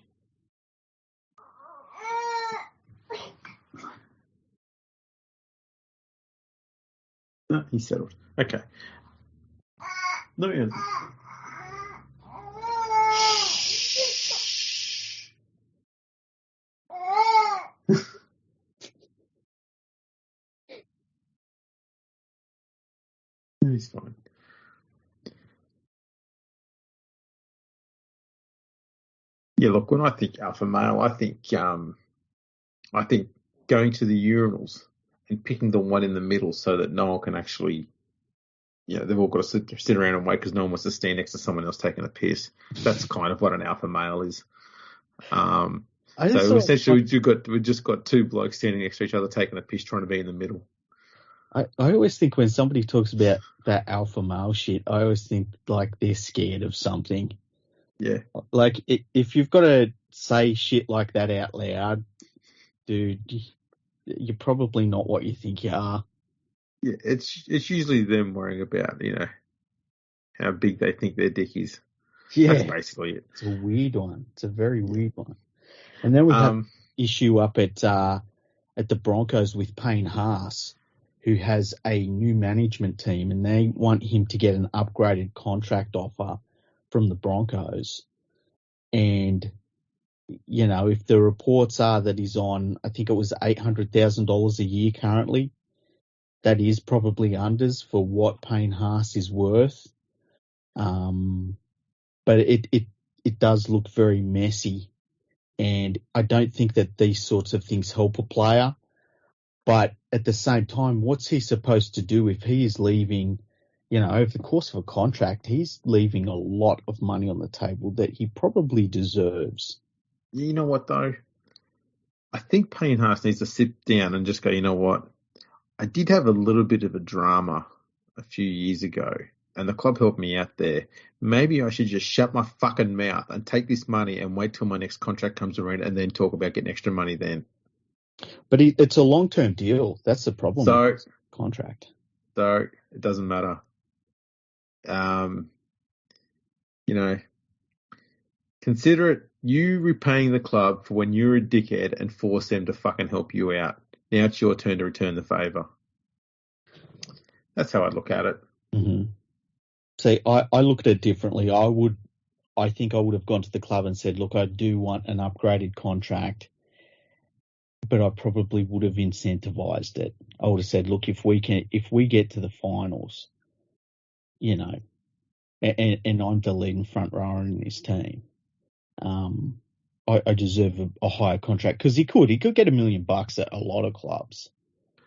No, he settled. Okay. Let me. He's fine. Yeah, look, when I think alpha male, I think going to the urinals and picking the one in the middle so that no one can actually, they've all got to sit around and wait because no one wants to stand next to someone else taking a piss. That's kind of what an alpha male is. So essentially, we've just got two blokes standing next to each other taking a piss, trying to be in the middle. I always think when somebody talks about that alpha male shit, I always think like they're scared of something. Yeah. Like if you've got to say shit like that out loud, dude, you're probably not what you think you are. Yeah, it's usually them worrying about, how big they think their dick is. Yeah. That's basically it. It's a weird one. It's a very weird one. And then we have issue up at the Broncos with Payne Haas, who has a new management team, and they want him to get an upgraded contract offer from the Broncos. And, if the reports are that he's on, I think it was $800,000 a year currently, that is probably unders for what Payne Haas is worth. But it does look very messy. And I don't think that these sorts of things help a player. But at the same time, what's he supposed to do if he is leaving, over the course of a contract, he's leaving a lot of money on the table that he probably deserves. You know what, though? I think Payne Haas needs to sit down and just go, you know what? I did have a little bit of a drama a few years ago, and the club helped me out there. Maybe I should just shut my fucking mouth and take this money and wait till my next contract comes around and then talk about getting extra money then. But it's a long-term deal. That's the problem with this contract. So it doesn't matter. Consider it you repaying the club for when you're a dickhead and force them to fucking help you out. Now it's your turn to return the favour. That's how I look at it. Mm-hmm. See, I look at it differently. I think I would have gone to the club and said, look, I do want an upgraded contract, but I probably would have incentivised it. I would have said, look, if we get to the finals, and I'm the leading front rower in this team, I deserve a higher contract because he could get $1 million at a lot of clubs.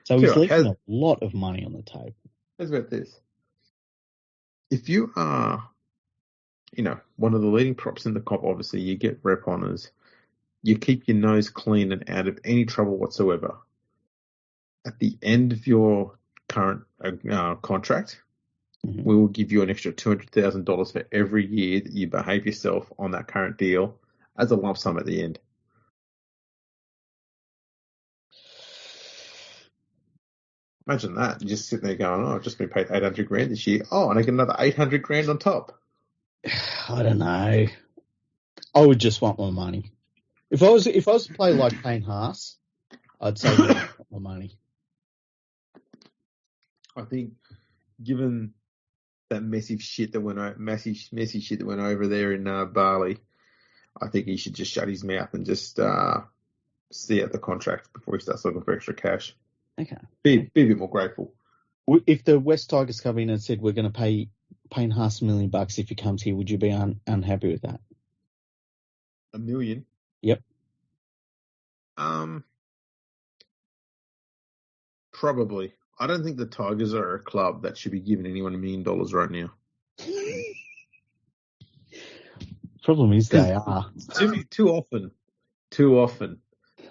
So he's leaving a lot of money on the table. How's about this? If you are, one of the leading props in the comp, obviously you get rep honours. You keep your nose clean and out of any trouble whatsoever. At the end of your current contract, Mm-hmm. we will give you an extra $200,000 for every year that you behave yourself on that current deal as a lump sum at the end. Imagine that. You're just sitting there going, I've just been paid $800,000 this year. Oh, and I get another $800,000 on top. I don't know. I would just want more money. If I was to play like Payne Haas, I'd say I want more money. I think, given that massive shit that went over there in Bali, I think he should just shut his mouth and just see out the contract before he starts looking for extra cash. Okay. Be a bit more grateful. If the West Tigers come in and said we're going to pay Payne Haas $1 million if he comes here, would you be unhappy with that? $1 million? Yep. Probably. I don't think the Tigers are a club that should be giving anyone $1 million right now. Problem is they are. Too often,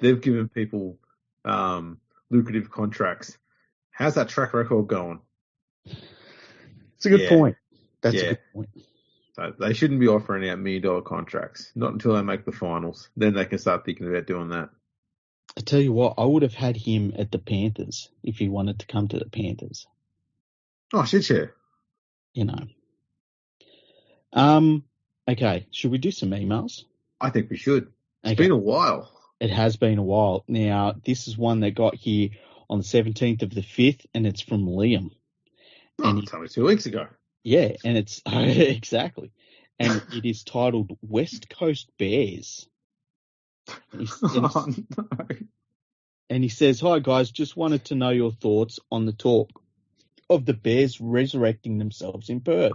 they've given people lucrative contracts. How's that track record going? It's a good point. That's a good point. So they shouldn't be offering out $1 million contracts. Not until they make the finals. Then they can start thinking about doing that. I tell you what, I would have had him at the Panthers if he wanted to come to the Panthers. Oh, shit, yeah. Okay, should we do some emails? I think we should. It's been a while. It has been a while. Now, this is one that got here on the 17th of the 5th, and it's from Liam. Oh, it's only 2 weeks ago. Yeah, and it's exactly. And it is titled West Coast Bears. And he says, hi guys, just wanted to know your thoughts on the talk of the Bears resurrecting themselves in Perth.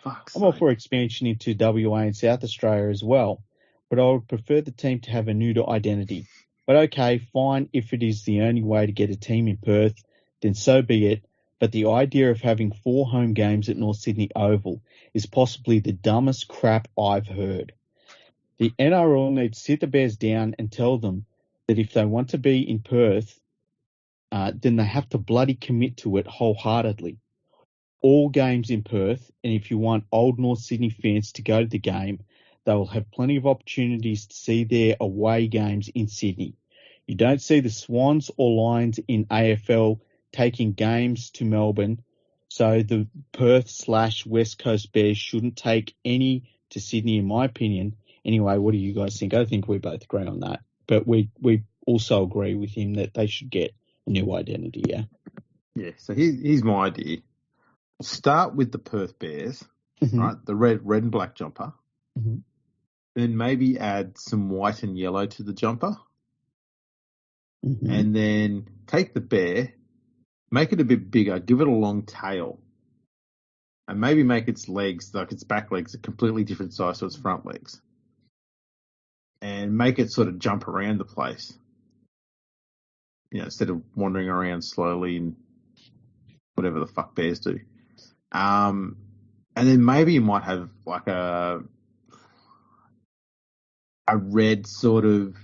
I'm all for expansion into WA and South Australia as well, but I would prefer the team to have a new identity. But okay, fine, if it is the only way to get a team in Perth, then so be it. But the idea of having 4 home games at North Sydney Oval is possibly the dumbest crap I've heard. The NRL needs to sit the Bears down and tell them that if they want to be in Perth, then they have to bloody commit to it wholeheartedly. All games in Perth, and if you want old North Sydney fans to go to the game, they will have plenty of opportunities to see their away games in Sydney. You don't see the Swans or Lions in AFL taking games to Melbourne, so the Perth/West Coast Bears shouldn't take any to Sydney, in my opinion. Anyway, what do you guys think? I think we both agree on that. But we also agree with him that they should get a new identity, yeah? Yeah, so here's my idea. Start with the Perth Bears, right? The red and black jumper. Mm-hmm. Then maybe add some white and yellow to the jumper. Mm-hmm. And then take the bear, make it a bit bigger, give it a long tail. And maybe make its legs, like its back legs, a completely different size to its front legs. And make it sort of jump around the place. Instead of wandering around slowly and whatever the fuck bears do. And then maybe you might have like a red sort of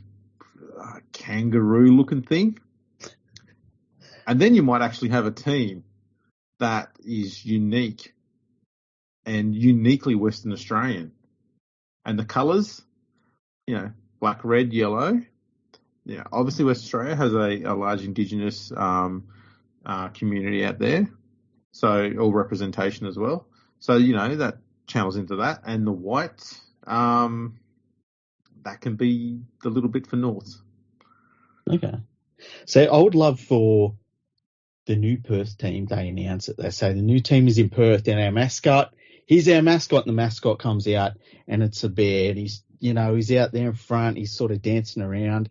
kangaroo-looking thing. And then you might actually have a team that is unique and uniquely Western Australian. And the colours, black, red, yellow. Yeah, obviously West Australia has a large Indigenous community out there, so all representation as well. So that channels into that, and the white that can be the little bit for North. Okay, so I would love for the new Perth team. They announce it. They say the new team is in Perth, and our mascot. Here's our mascot, and the mascot comes out, and it's a bear. And he's out there in front. He's sort of dancing around.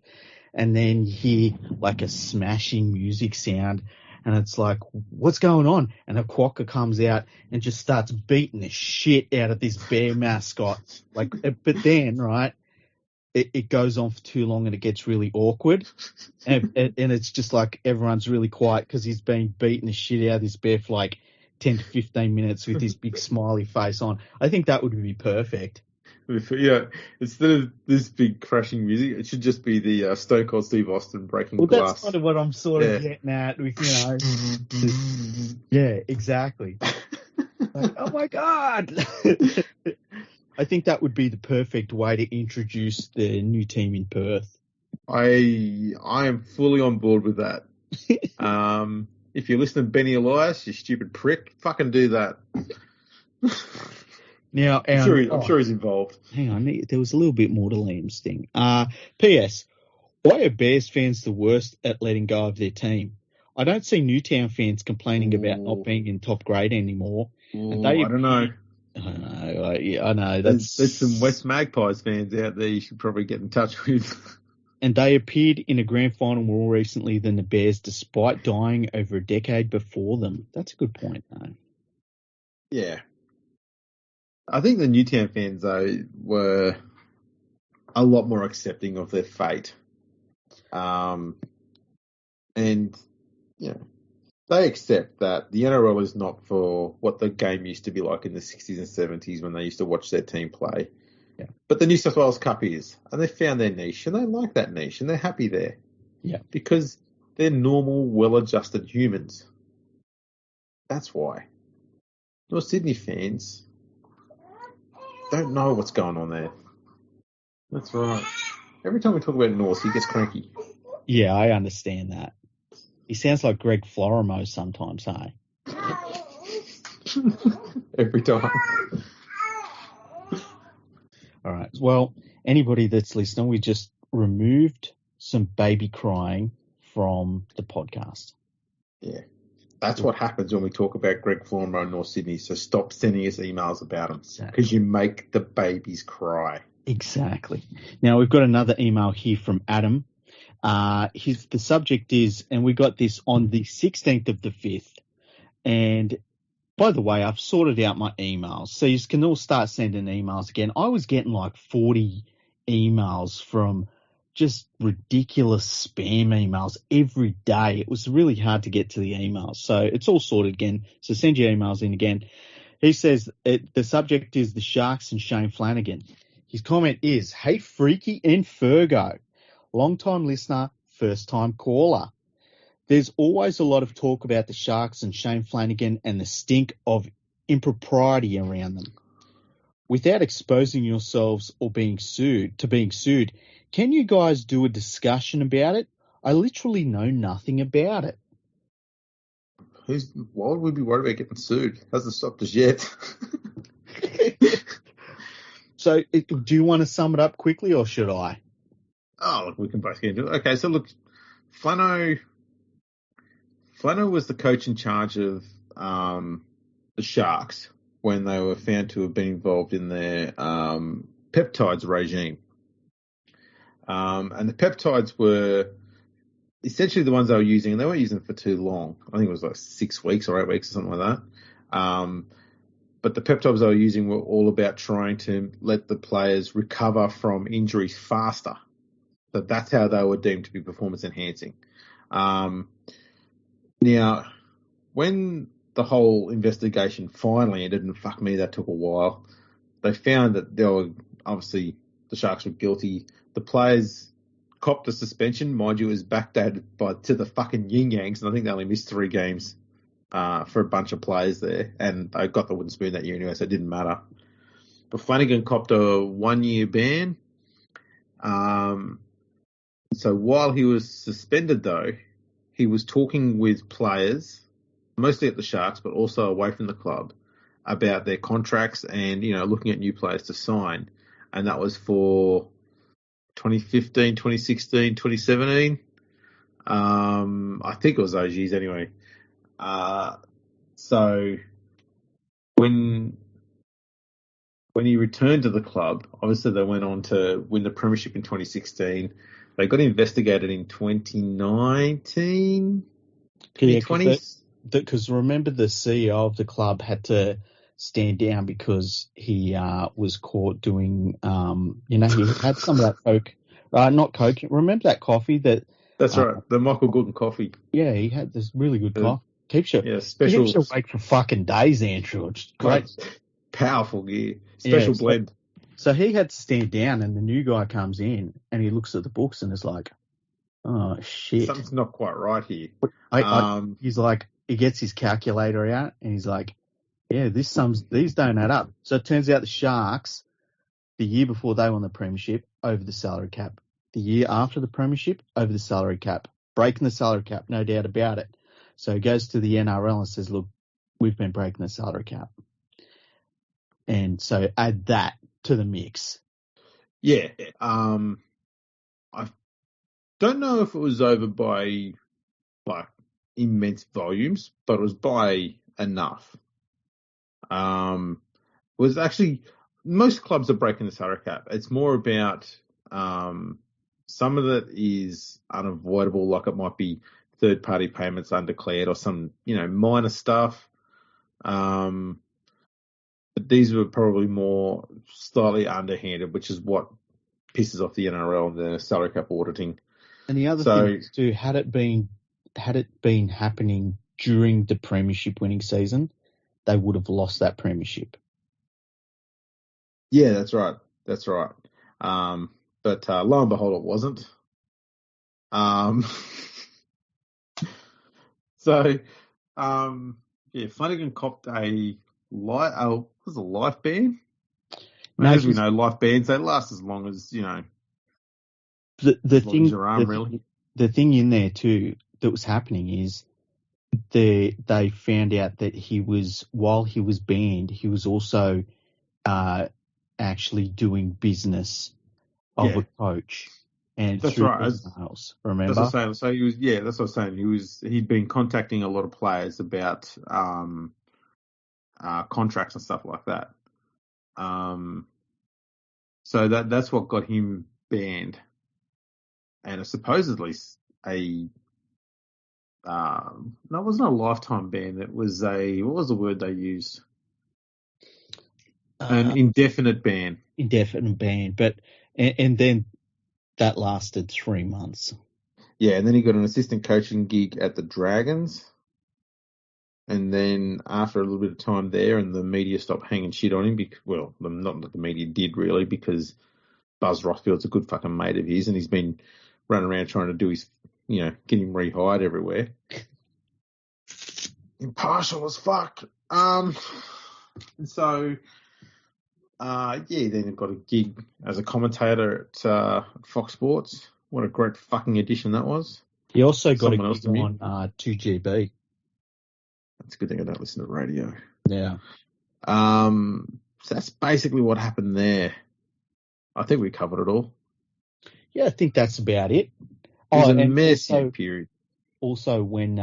And then you hear like a smashing music sound, and it's like, what's going on? And a quokka comes out and just starts beating the shit out of this bear mascot. But then, right, it goes on for too long and it gets really awkward. And it's just like everyone's really quiet because he's been beating the shit out of this bear for like 10 to 15 minutes with his big smiley face on. I think that would be perfect. Yeah, instead of this big crashing music, it should just be the Stone Cold Steve Austin breaking glass. That's kind of what I'm sort of getting at with, yeah, exactly. Like, oh my God. I think that would be the perfect way to introduce the new team in Perth. I am fully on board with that. If you're listening to Benny Elias, you stupid prick, fucking do that. Now, I'm sure he's involved. Hang on, there was a little bit more to Liam's thing. P.S. Why are Bears fans the worst at letting go of their team? I don't see Newtown fans complaining about not being in top grade anymore. I don't know. I know. There's some West Magpies fans out there you should probably get in touch with. And they appeared in a grand final more recently than the Bears, despite dying over a decade before them. That's a good point, though. Yeah. I think the Newtown fans, though, were a lot more accepting of their fate. And, they accept that the NRL is not for what the game used to be like in the 60s and 70s when they used to watch their team play. Yeah. But the New South Wales Cup is, and they found their niche, and they like that niche, and they're happy there. Yeah. Because they're normal, well-adjusted humans. That's why. North Sydney fans don't know what's going on there. That's right. Every time we talk about North, he gets cranky. Yeah, I understand that. He sounds like Greg Florimo sometimes, hey? Every time. All right. Well, anybody that's listening, we just removed some baby crying from the podcast. Yeah. That's what happens when we talk about Greg Florimo in North Sydney. So stop sending us emails about him because you make the babies cry. Exactly. Now, we've got another email here from Adam. The subject is, and we got this on the 16th of the 5th. And by the way, I've sorted out my emails. So you can all start sending emails again. I was getting like 40 emails from just ridiculous spam emails every day. It was really hard to get to the emails. So it's all sorted again. So send your emails in again. He says the subject is the Sharks and Shane Flanagan. His comment is, hey, Freaky and Fergo. Long-time listener, first-time caller. There's always a lot of talk about the Sharks and Shane Flanagan and the stink of impropriety around them. Without exposing yourselves or being sued, can you guys do a discussion about it? I literally know nothing about it. Why would we be worried about getting sued? Hasn't stopped us yet. So, do you want to sum it up quickly, or should I? Oh, look, we can both get into it. Okay, so look, Flano was the coach in charge of the Sharks when they were found to have been involved in their peptides regime. And the peptides were essentially the ones they were using, and they weren't using them for too long. I think it was like 6 weeks or 8 weeks or something like that. But the peptides they were using were all about trying to let the players recover from injuries faster. So that's how they were deemed to be performance enhancing. Now, when the whole investigation finally ended, and fuck me, that took a while, they found that there were obviously the Sharks were guilty. The players copped a suspension. Mind you, it was backdated to the fucking Yin Yangs, and I think they only missed 3 games for a bunch of players there. And they got the wooden spoon that year anyway, so it didn't matter. But Flanagan copped a 1-year ban. So while he was suspended, though, he was talking with players, mostly at the Sharks, but also away from the club, about their contracts and, looking at new players to sign. And that was for 2015, 2016, 2017. I think it was those years anyway. So when he returned to the club, obviously they went on to win the premiership in 2016. They got investigated in 2019, 2020. Because remember, the CEO of the club had to stand down because he was caught doing, he had some of that coke, not coke. Remember that coffee that? That's right, the Michael Gordon coffee. Yeah, he had this really good coffee. Keeps you awake for fucking days, Andrew. It's great. Powerful gear. Special blend. So he had to stand down, and the new guy comes in, and he looks at the books and is like, oh, shit. Something's not quite right here. He's like, he gets his calculator out, and he's like, yeah, these don't add up. So it turns out the Sharks, the year before they won the premiership, over the salary cap. The year after the premiership, over the salary cap. Breaking the salary cap, no doubt about it. So he goes to the NRL and says, look, we've been breaking the salary cap. And so add that to the mix. Yeah. I don't know if it was over by immense volumes, but it was by enough. Was actually most clubs are breaking the salary cap. It's more about some of it is unavoidable, like it might be third-party payments undeclared or some minor stuff. But these were probably more slightly underhanded, which is what pisses off the NRL and the salary cap auditing. And the other thing is too, had it been happening during the premiership winning season, they would have lost that premiership. Yeah, that's right. But lo and behold, it wasn't. Flanagan copped a life ban. No, as we know, life bans, they last as long as, the thing, as your arm, really. The thing in there too that was happening is they found out that while he was banned, he was also actually doing business of a coach. And that's right. Emails, remember? That's what I'm saying. So he was, that's what I'm saying. He'd been contacting a lot of players about contracts and stuff like that. So that's what got him banned. And it's supposedly it wasn't a lifetime ban. It was what was the word they used? An indefinite ban. Indefinite ban, and then that lasted 3 months. Yeah, and then he got an assistant coaching gig at the Dragons. And then after a little bit of time there, and the media stopped hanging shit on him, not that the media did really, because Buzz Rothfield's a good fucking mate of his, and he's been running around trying to do his, get him rehired everywhere. Impartial as fuck. Then he got a gig as a commentator at Fox Sports. What a great fucking addition that was. He also got a gig on 2GB. That's a good thing I don't listen to radio. Yeah. So that's basically what happened there. I think we covered it all. Yeah, I think that's about it. It was a messy period. Also, when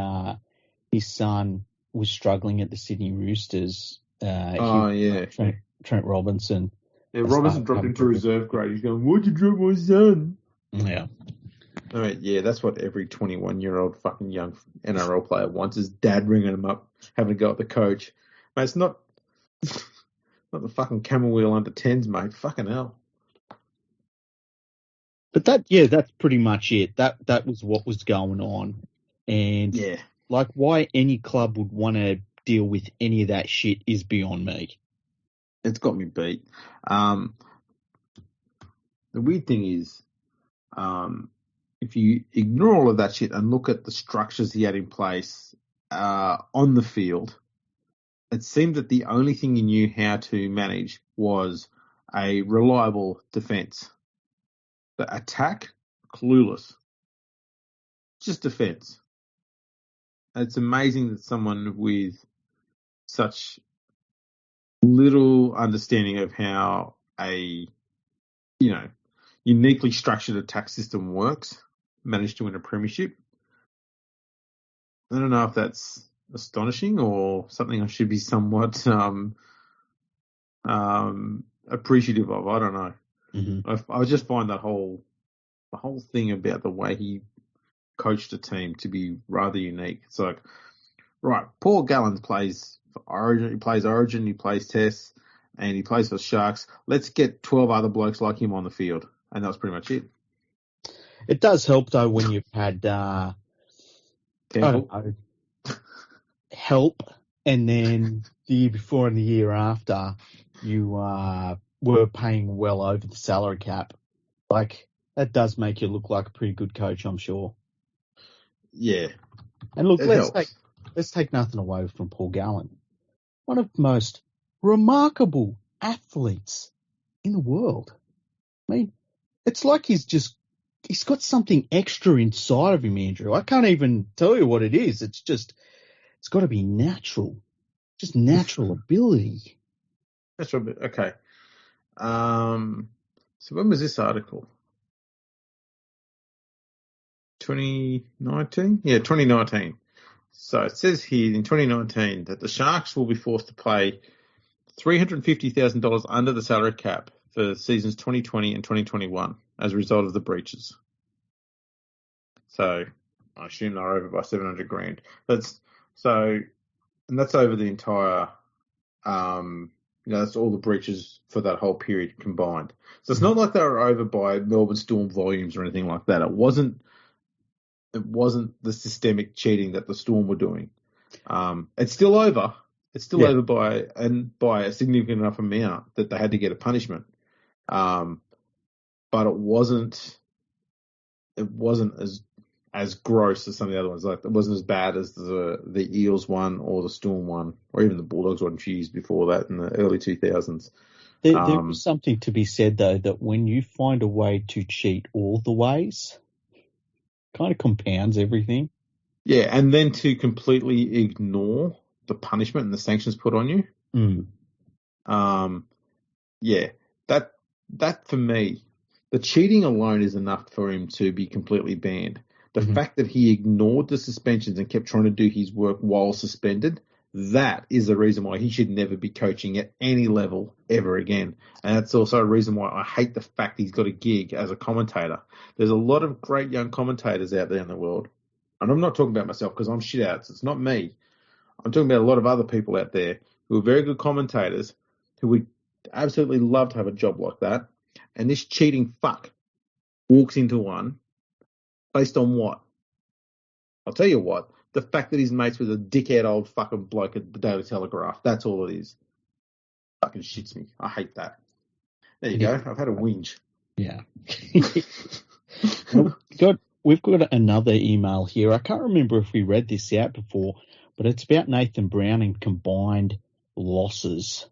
his son was struggling at the Sydney Roosters, Trent Robertson. Yeah, Robertson dropped into reserve grade. He's going, "Why'd you drop my son?" Yeah. I mean, yeah, that's what every 21-year-old fucking young NRL player wants, is dad ringing him up, having to go at the coach. Mate, it's not the fucking Camberwell under 10s, mate. Fucking hell. But that's pretty much it. That was what was going on. And why any club would want to deal with any of that shit is beyond me. It's got me beat. The weird thing is, if you ignore all of that shit and look at the structures he had in place on the field, it seemed that the only thing he knew how to manage was a reliable defence. The attack, clueless. Just defence. And it's amazing that someone with such little understanding of how a, uniquely structured attack system works managed to win a premiership. I don't know if that's astonishing or something I should be somewhat appreciative of. I don't know. Mm-hmm. I just find the whole thing about the way he coached a team to be rather unique. It's like, right, Paul Gallen plays for Origin, he plays Tests, and he plays for Sharks. Let's get 12 other blokes like him on the field. And that was pretty much it. It does help, though, when you've had help, and then the year before and the year after, you were paying well over the salary cap. Like, that does make you look like a pretty good coach, I'm sure. Yeah. And look, let's take nothing away from Paul Gallen. One of the most remarkable athletes in the world. I mean, it's like he's got something extra inside of him, Andrew. I can't even tell you what it is. It's got to be natural. Just natural ability. That's right. Okay. So when was this article? 2019? Yeah, 2019. So it says here in 2019 that the Sharks will be forced to pay $350,000 under the salary cap for seasons 2020 and 2021 as a result of the breaches. So I assume they're over by $700,000. That's over the entire, that's all the breaches for that whole period combined. So it's not like they were over by Melbourne Storm volumes or anything like that. It wasn't the systemic cheating that the Storm were doing. It's still over. It's still over by a significant enough amount that they had to get a punishment. But it wasn't as gross as some of the other ones. Like, it wasn't as bad as the Eels one or the Storm one, or even the Bulldogs one few years before that in the early 2000s. There was something to be said, though, that when you find a way to cheat all the ways, kind of compounds everything. Yeah, and then to completely ignore the punishment and the sanctions put on you. That for me, the cheating alone is enough for him to be completely banned. The fact that he ignored the suspensions and kept trying to do his work while suspended, that is the reason why he should never be coaching at any level ever again. And that's also a reason why I hate the fact he's got a gig as a commentator. There's a lot of great young commentators out there in the world. And I'm not talking about myself because I'm shit out. So it's not me. I'm talking about a lot of other people out there who are very good commentators who would absolutely love to have a job like that. And this cheating fuck walks into one based on what? I'll tell you what. The fact that he's mates with a dickhead old fucking bloke at the Daily Telegraph. That's all it is. Fucking shits me. I hate that. There you go. I've had a whinge. Yeah. We've got another email here. I can't remember if we read this out before, but it's about Nathan Brown and combined losses.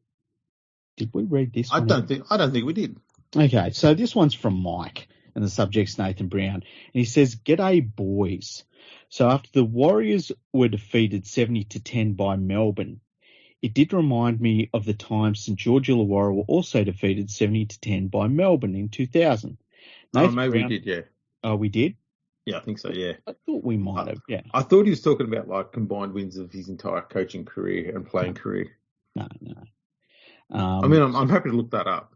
Did we read this one? I don't think we did. Okay, so this one's from Mike, and the subject's Nathan Brown. And he says, "G'day, boys. So after the Warriors were defeated 70-10 by Melbourne, it did remind me of the time St George Illawarra were also defeated 70-10 by Melbourne in 2000. Nathan Brown, we did, yeah. Oh, we did? Yeah, I think so, yeah. I thought we might have, yeah. I thought he was talking about, like, combined wins of his entire coaching career and playing career. No. I'm happy to look that up.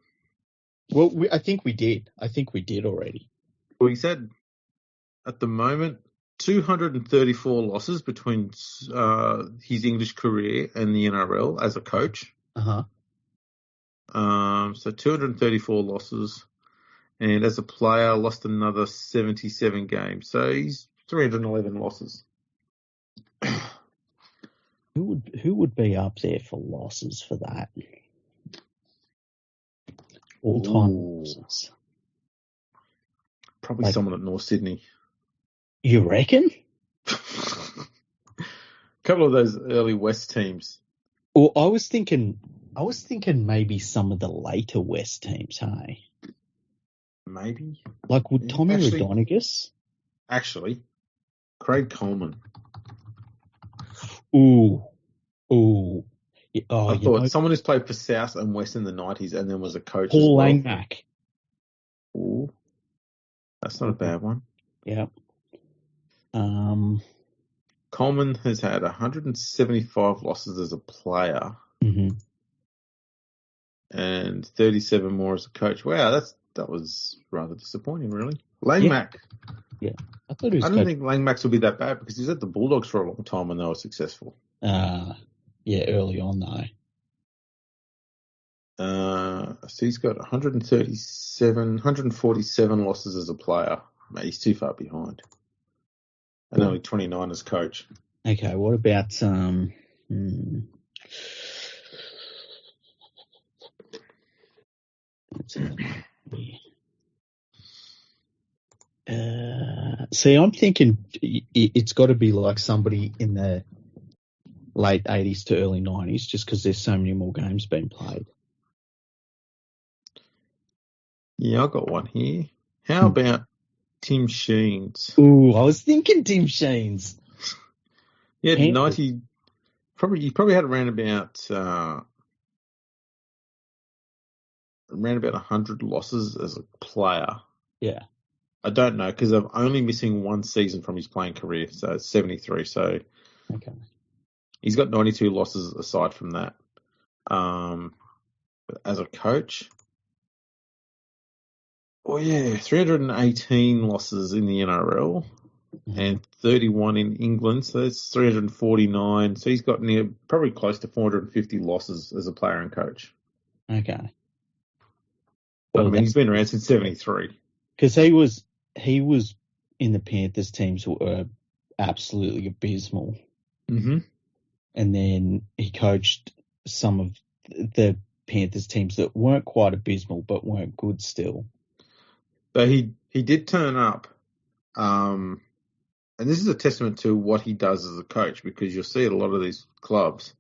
Well, I think we did. I think we did already. Well, he said at the moment, 234 losses between his English career and the NRL as a coach. Uh-huh. So 234 losses. And as a player, lost another 77 games. So he's 311 losses. Who would be up there for losses for that? All-time losses. Probably someone at North Sydney. You reckon? A couple of those early West teams. Well, I was thinking maybe some of the later West teams, hey? Maybe. Like, would Tommy Actually- Rodonigus? Actually, Craig Coleman. Ooh. Yeah, I thought someone who's played for South and West in the 90s and then was a coach Paul as well. Langmack. Ooh, that's not a bad one. Yeah. Coleman has had 175 losses as a player Mhm. and 37 more as a coach. Wow, that was rather disappointing, really. Langmack. Yeah. I thought he was I don't think Langmax will be that bad because he was at the Bulldogs for a long time when they were successful. Yeah, early on though. So he's got 147 losses as a player. Mate, he's too far behind. And only 29 as coach. Okay, what about see, I'm thinking it's got to be like somebody in the late 80s to early 90s just because there's so many more games being played. Yeah, I've got one here. How about Tim Sheens? Ooh, I was thinking Tim Sheens. He had 90... He probably had around about 100 losses as a player. Yeah. I don't know because I'm only missing one season from his playing career, so it's 73. So Okay. He's got 92 losses aside from that. As a coach, 318 losses in the NRL and 31 in England, so that's 349. So he's got probably close to 450 losses as a player and coach. Okay. But, I mean, he's been around since 73. Because he was in the Panthers teams that were absolutely abysmal. Mm-hmm. And then he coached some of the Panthers teams that weren't quite abysmal but weren't good still. But he did turn up, and this is a testament to what he does as a coach because you'll see at a lot of these clubs,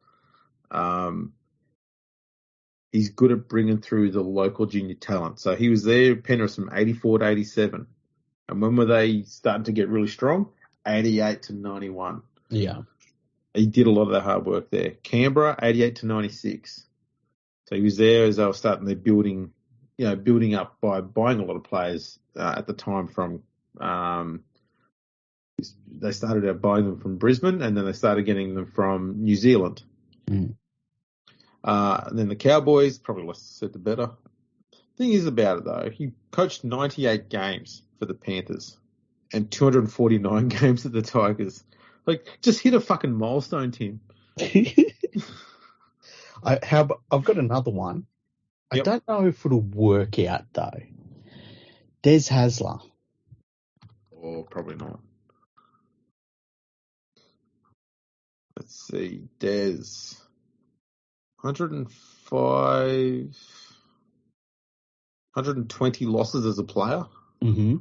he's good at bringing through the local junior talent. So he was there, Penrith, from 84 to 87. And when were they starting to get really strong? 88 to 91. Yeah. He did a lot of that hard work there. Canberra, 88 to 96. So he was there as they were starting their building up by buying a lot of players at the time from, they started out buying them from Brisbane and then they started getting them from New Zealand. Mm. And then the Cowboys, probably less said the better. Thing is about it though, he coached 98 games for the Panthers and 249 games at the Tigers. Like, just hit a fucking milestone, Tim. I've got another one. Yep. I don't know if it'll work out though. Des Hasler. Oh, probably not. Let's see, Des. 120 losses as a player. Mm-hmm.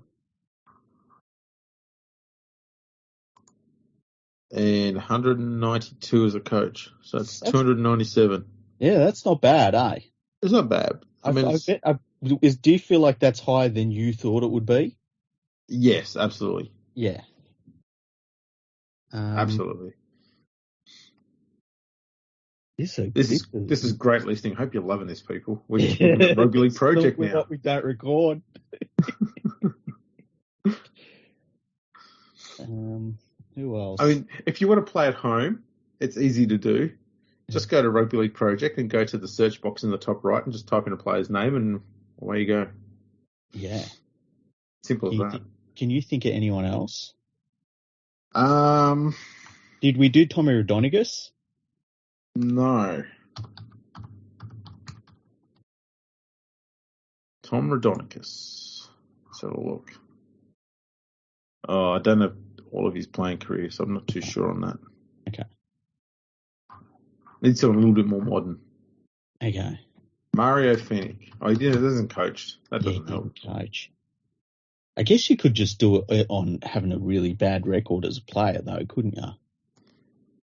And 192 as a coach. So that's 297. Yeah, that's not bad, eh? It's not bad. Do you feel like that's higher than you thought it would be? Yes, absolutely. Yeah. Absolutely. This is great listening. Hope you're loving this, people. We're just looking at Rugby League Project now. What we don't record. Who else? I mean, if you want to play at home, it's easy to do. Just go to Rugby League Project and go to the search box in the top right and just type in a player's name and away you go. Yeah. Simple as that. Can you think of anyone else? Did we do Tommy Rodonigus? No. Tom Rodonigus. Let's have a look. Oh, I don't have all of his playing career, so I'm not too sure on that. Okay. Needs something a little bit more modern. Okay. Mario Fennick. Oh, he hasn't coached. That doesn't help. Coach. I guess you could just do it on having a really bad record as a player, though, couldn't you?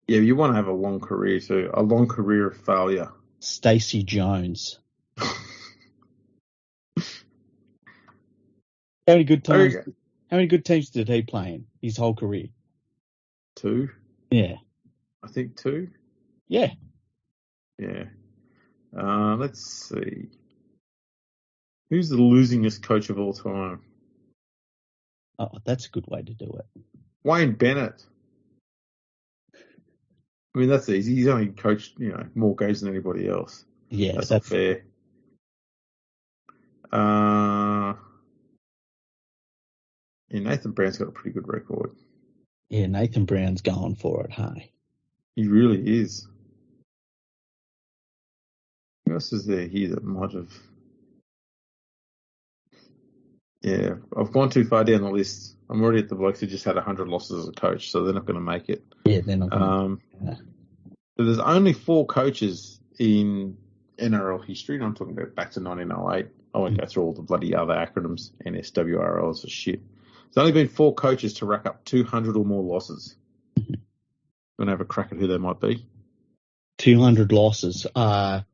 Yeah, you want to have a long career too. A long career of failure. Stacey Jones. How many good times? How many good teams did he play in his whole career? 2. Yeah. I think 2. Yeah. Yeah. Let's see. Who's the losingest coach of all time? Oh, that's a good way to do it. Wayne Bennett. I mean, that's easy. He's only coached, more games than anybody else. Yeah, that's not fair. Nathan Brown's got a pretty good record. Yeah, Nathan Brown's going for it, hey? He really is. Who else is there here that might have... Yeah, I've gone too far down the list. I'm already at the blokes who just had 100 losses as a coach, so they're not going to make it. Yeah, they're not going to. But there's only 4 coaches in NRL history, and I'm talking about back to 1908. I won't go through all the bloody other acronyms, NSWRL, it's a shit. There's only been 4 coaches to rack up 200 or more losses. You want to have a crack at who they might be? 200 losses.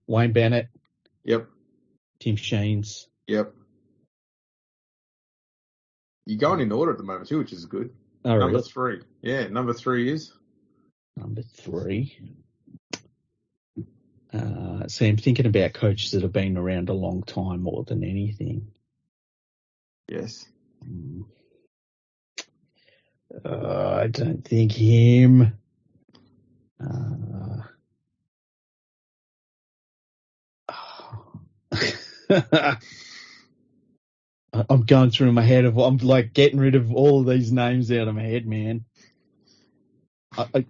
Wayne Bennett. Yep. Tim Sheens. Yep. You're going in order at the moment too, which is good. Oh, number really? 3. Yeah, number 3 is? Number 3. So I'm thinking about coaches that have been around a long time more than anything. Yes. I don't think him. I'm going through my head I'm like getting rid of all of these names out of my head, man.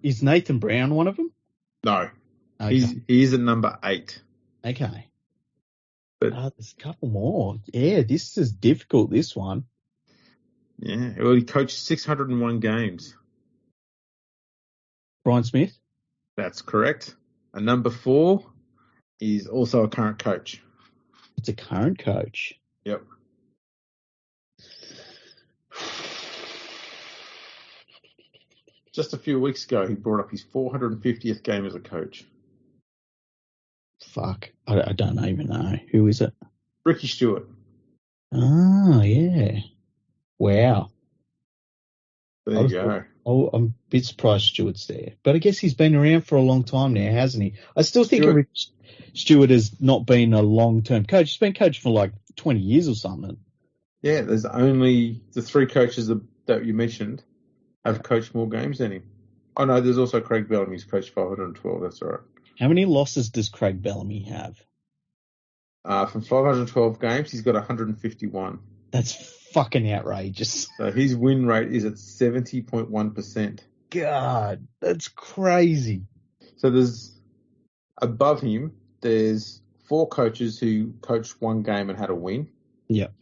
Is Nathan Brown one of them? No. Okay. He's at number 8. Okay. But there's a couple more. Yeah, this is difficult, this one. Yeah, well, he coached 601 games. Brian Smith? That's correct. And number 4 is also a current coach. It's a current coach. Yep. Just a few weeks ago, he brought up his 450th game as a coach. Fuck. I don't even know. Who is it? Ricky Stewart. Oh, yeah. Wow. There you go. I'm a bit surprised Stewart's there. But I guess he's been around for a long time now, hasn't he? I still think Stewart has not been a long-term coach. He's been coached for like 20 years or something. Yeah, there's only the 3 coaches that you mentioned have coached more games than him. Oh, no, there's also Craig Bellamy who's coached 512. That's all right. How many losses does Craig Bellamy have? From 512 games, he's got 151. That's fucking outrageous. So his win rate is at 70.1%. God, that's crazy. So above him, there's 4 coaches who coached 1 game and had a win. Yep.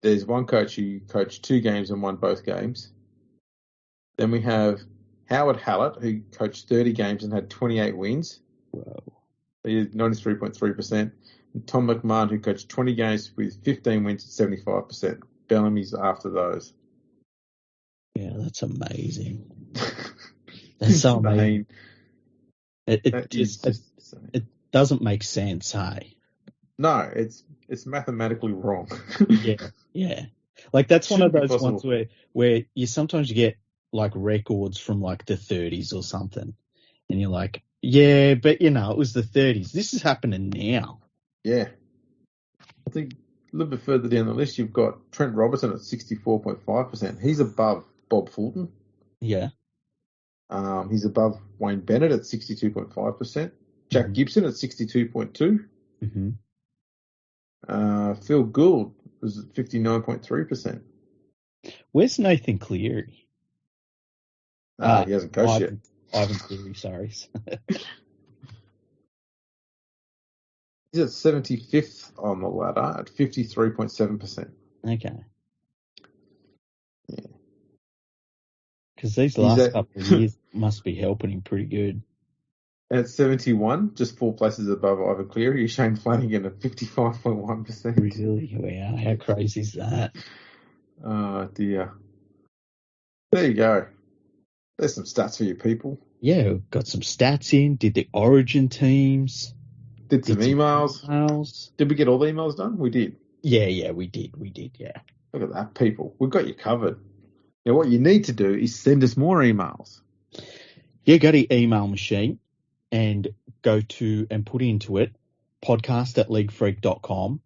There's 1 coach who coached 2 games and won both games. Then we have Howard Hallett, who coached 30 games and had 28 wins. Whoa. He's 93.3%. And Tom McMahon, who coached 20 games with 15 wins at 75%. Bellamy's after those. Yeah, that's amazing. That's so amazing. It doesn't make sense, hey? No, it's mathematically wrong. Yeah. Like that's one of those ones where you sometimes get like records from like the 30s or something, and you're like, yeah, but it was the 30s. This is happening now. Yeah. I think a little bit further down the list, you've got Trent Robertson at 64.5%. He's above Bob Fulton. Yeah. He's above Wayne Bennett at 62.5%. Jack Gibson at 62.2%. Mm-hmm. Phil Gould was at 59.3%. Where's Nathan Cleary? He hasn't coached yet. Ivan Cleary, sorry. He's at 75th on the ladder at 53.7%. Okay. Yeah. Because these last couple of years must be helping him pretty good. At 71, just 4 places above Ivan Cleary, Shane Flanagan at 55.1%. Really? Wow, how crazy is that? Oh, dear. There you go. There's some stats for you people. Yeah, got some stats in, did the origin teams. Did some emails. emails. Did we get all the emails done? We did. Yeah, we did, yeah. Look at that, people. We've got you covered. Now, what you need to do is send us more emails. Yeah, go to email machine and go to and put into it podcast@leaguefreak.com.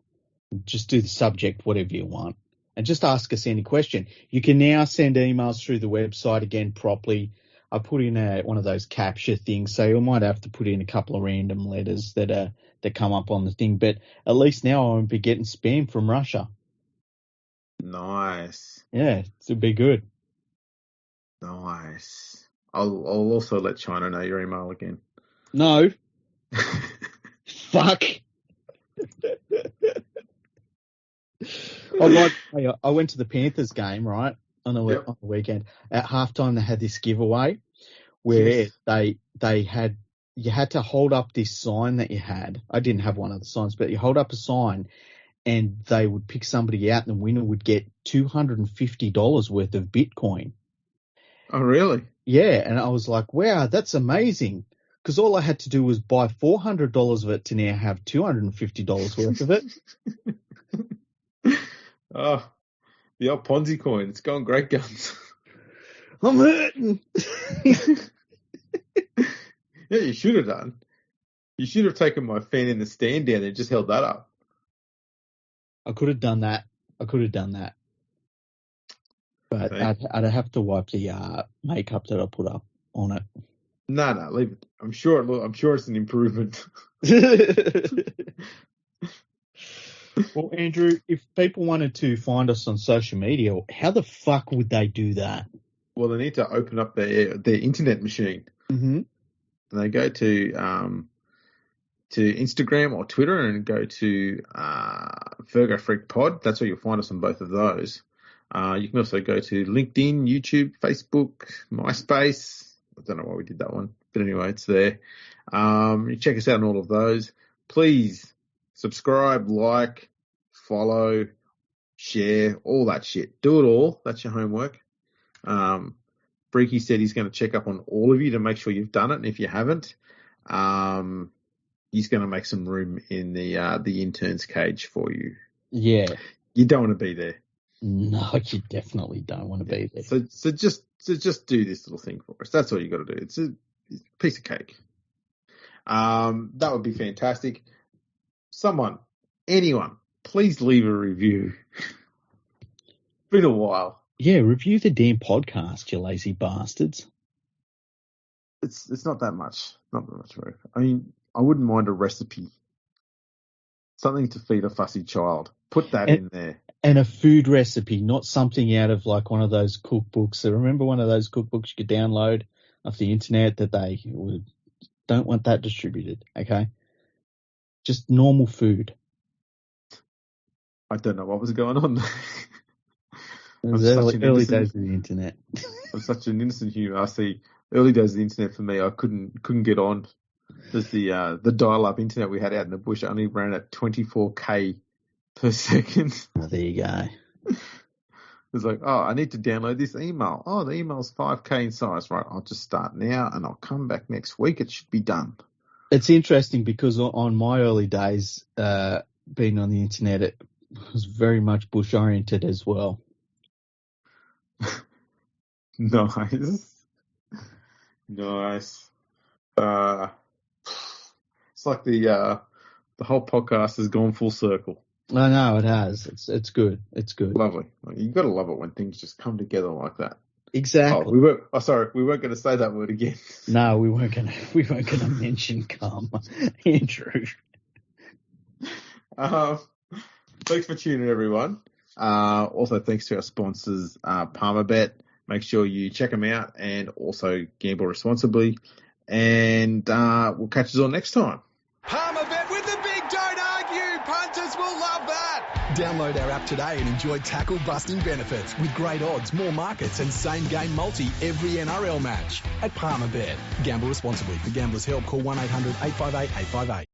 Just do the subject, whatever you want, and just ask us any question. You can now send emails through the website again properly. I put in one of those capture things, so you might have to put in a couple of random letters that come up on the thing. But at least now I won't be getting spam from Russia. Nice. Yeah, it'll be good. Nice. I'll also let China know your email again. No. Fuck. I went to the Panthers game, right, on the weekend. At halftime, they had this giveaway where they had you had to hold up this sign that you had. I didn't have one of the signs, but you hold up a sign and they would pick somebody out and the winner would get $250 worth of Bitcoin. Oh, really? Yeah, and I was like, wow, that's amazing. Because all I had to do was buy $400 of it to now have $250 worth of it. Oh, the old Ponzi coin. It's going great guns. I'm hurting. Yeah, you should have done. You should have taken my fan in the stand down and just held that up. I could have done that. But I'd have to wipe the makeup that I put up on it. No, leave it. I'm sure it's an improvement. Well, Andrew, if people wanted to find us on social media, how the fuck would they do that? Well, they need to open up their internet machine. Mm-hmm. And they go to Instagram or Twitter and go to Fergo Freak Pod. That's where you'll find us on both of those. You can also go to LinkedIn, YouTube, Facebook, MySpace. I don't know why we did that one, but anyway, it's there. You check us out on all of those. Please subscribe, like, follow, share, all that shit. Do it all. That's your homework. Breaky said he's going to check up on all of you to make sure you've done it, and if you haven't, he's going to make some room in the interns cage for you. Yeah, you don't want to be there. No, you definitely don't want to be there. So just do this little thing for us. That's all you got to do. It's a piece of cake. That would be fantastic. Anyone, please leave a review. It's been a while. Yeah, review the damn podcast, you lazy bastards. It's not that much. Not that much work. I mean, I wouldn't mind a recipe. Something to feed a fussy child. Put that in there. And a food recipe, not something out of like one of those cookbooks. So remember one of those cookbooks you could download off the internet that they don't want that distributed, okay? Just normal food. I don't know what was going on. It was early days of the internet. I'm such an innocent human. I see early days of the internet for me. I couldn't get on. There's the dial-up internet we had out in the bush only ran at 24K per second. Oh, there you go. It's like, oh, I need to download this email. Oh, the email's 5K in size. Right, I'll just start now and I'll come back next week. It should be done. It's interesting because on my early days, being on the internet, it was very much bush-oriented as well. Nice. It's like the whole podcast has gone full circle. I know it has. It's good. It's good. Lovely. You got to love it when things just come together like that. Exactly. We weren't going to say that word again. No, we weren't going to mention karma, Andrew. Thanks for tuning in, everyone. Also, thanks to our sponsors, Palmerbet. Make sure you check them out and also gamble responsibly. And we'll catch you all next time. Palmerbet with the big don't argue. Punters will love that. Download our app today and enjoy tackle busting benefits with great odds, more markets and same game multi every NRL match at Palmerbet. Gamble responsibly. For Gamblers' Help, call 1-800-858-858.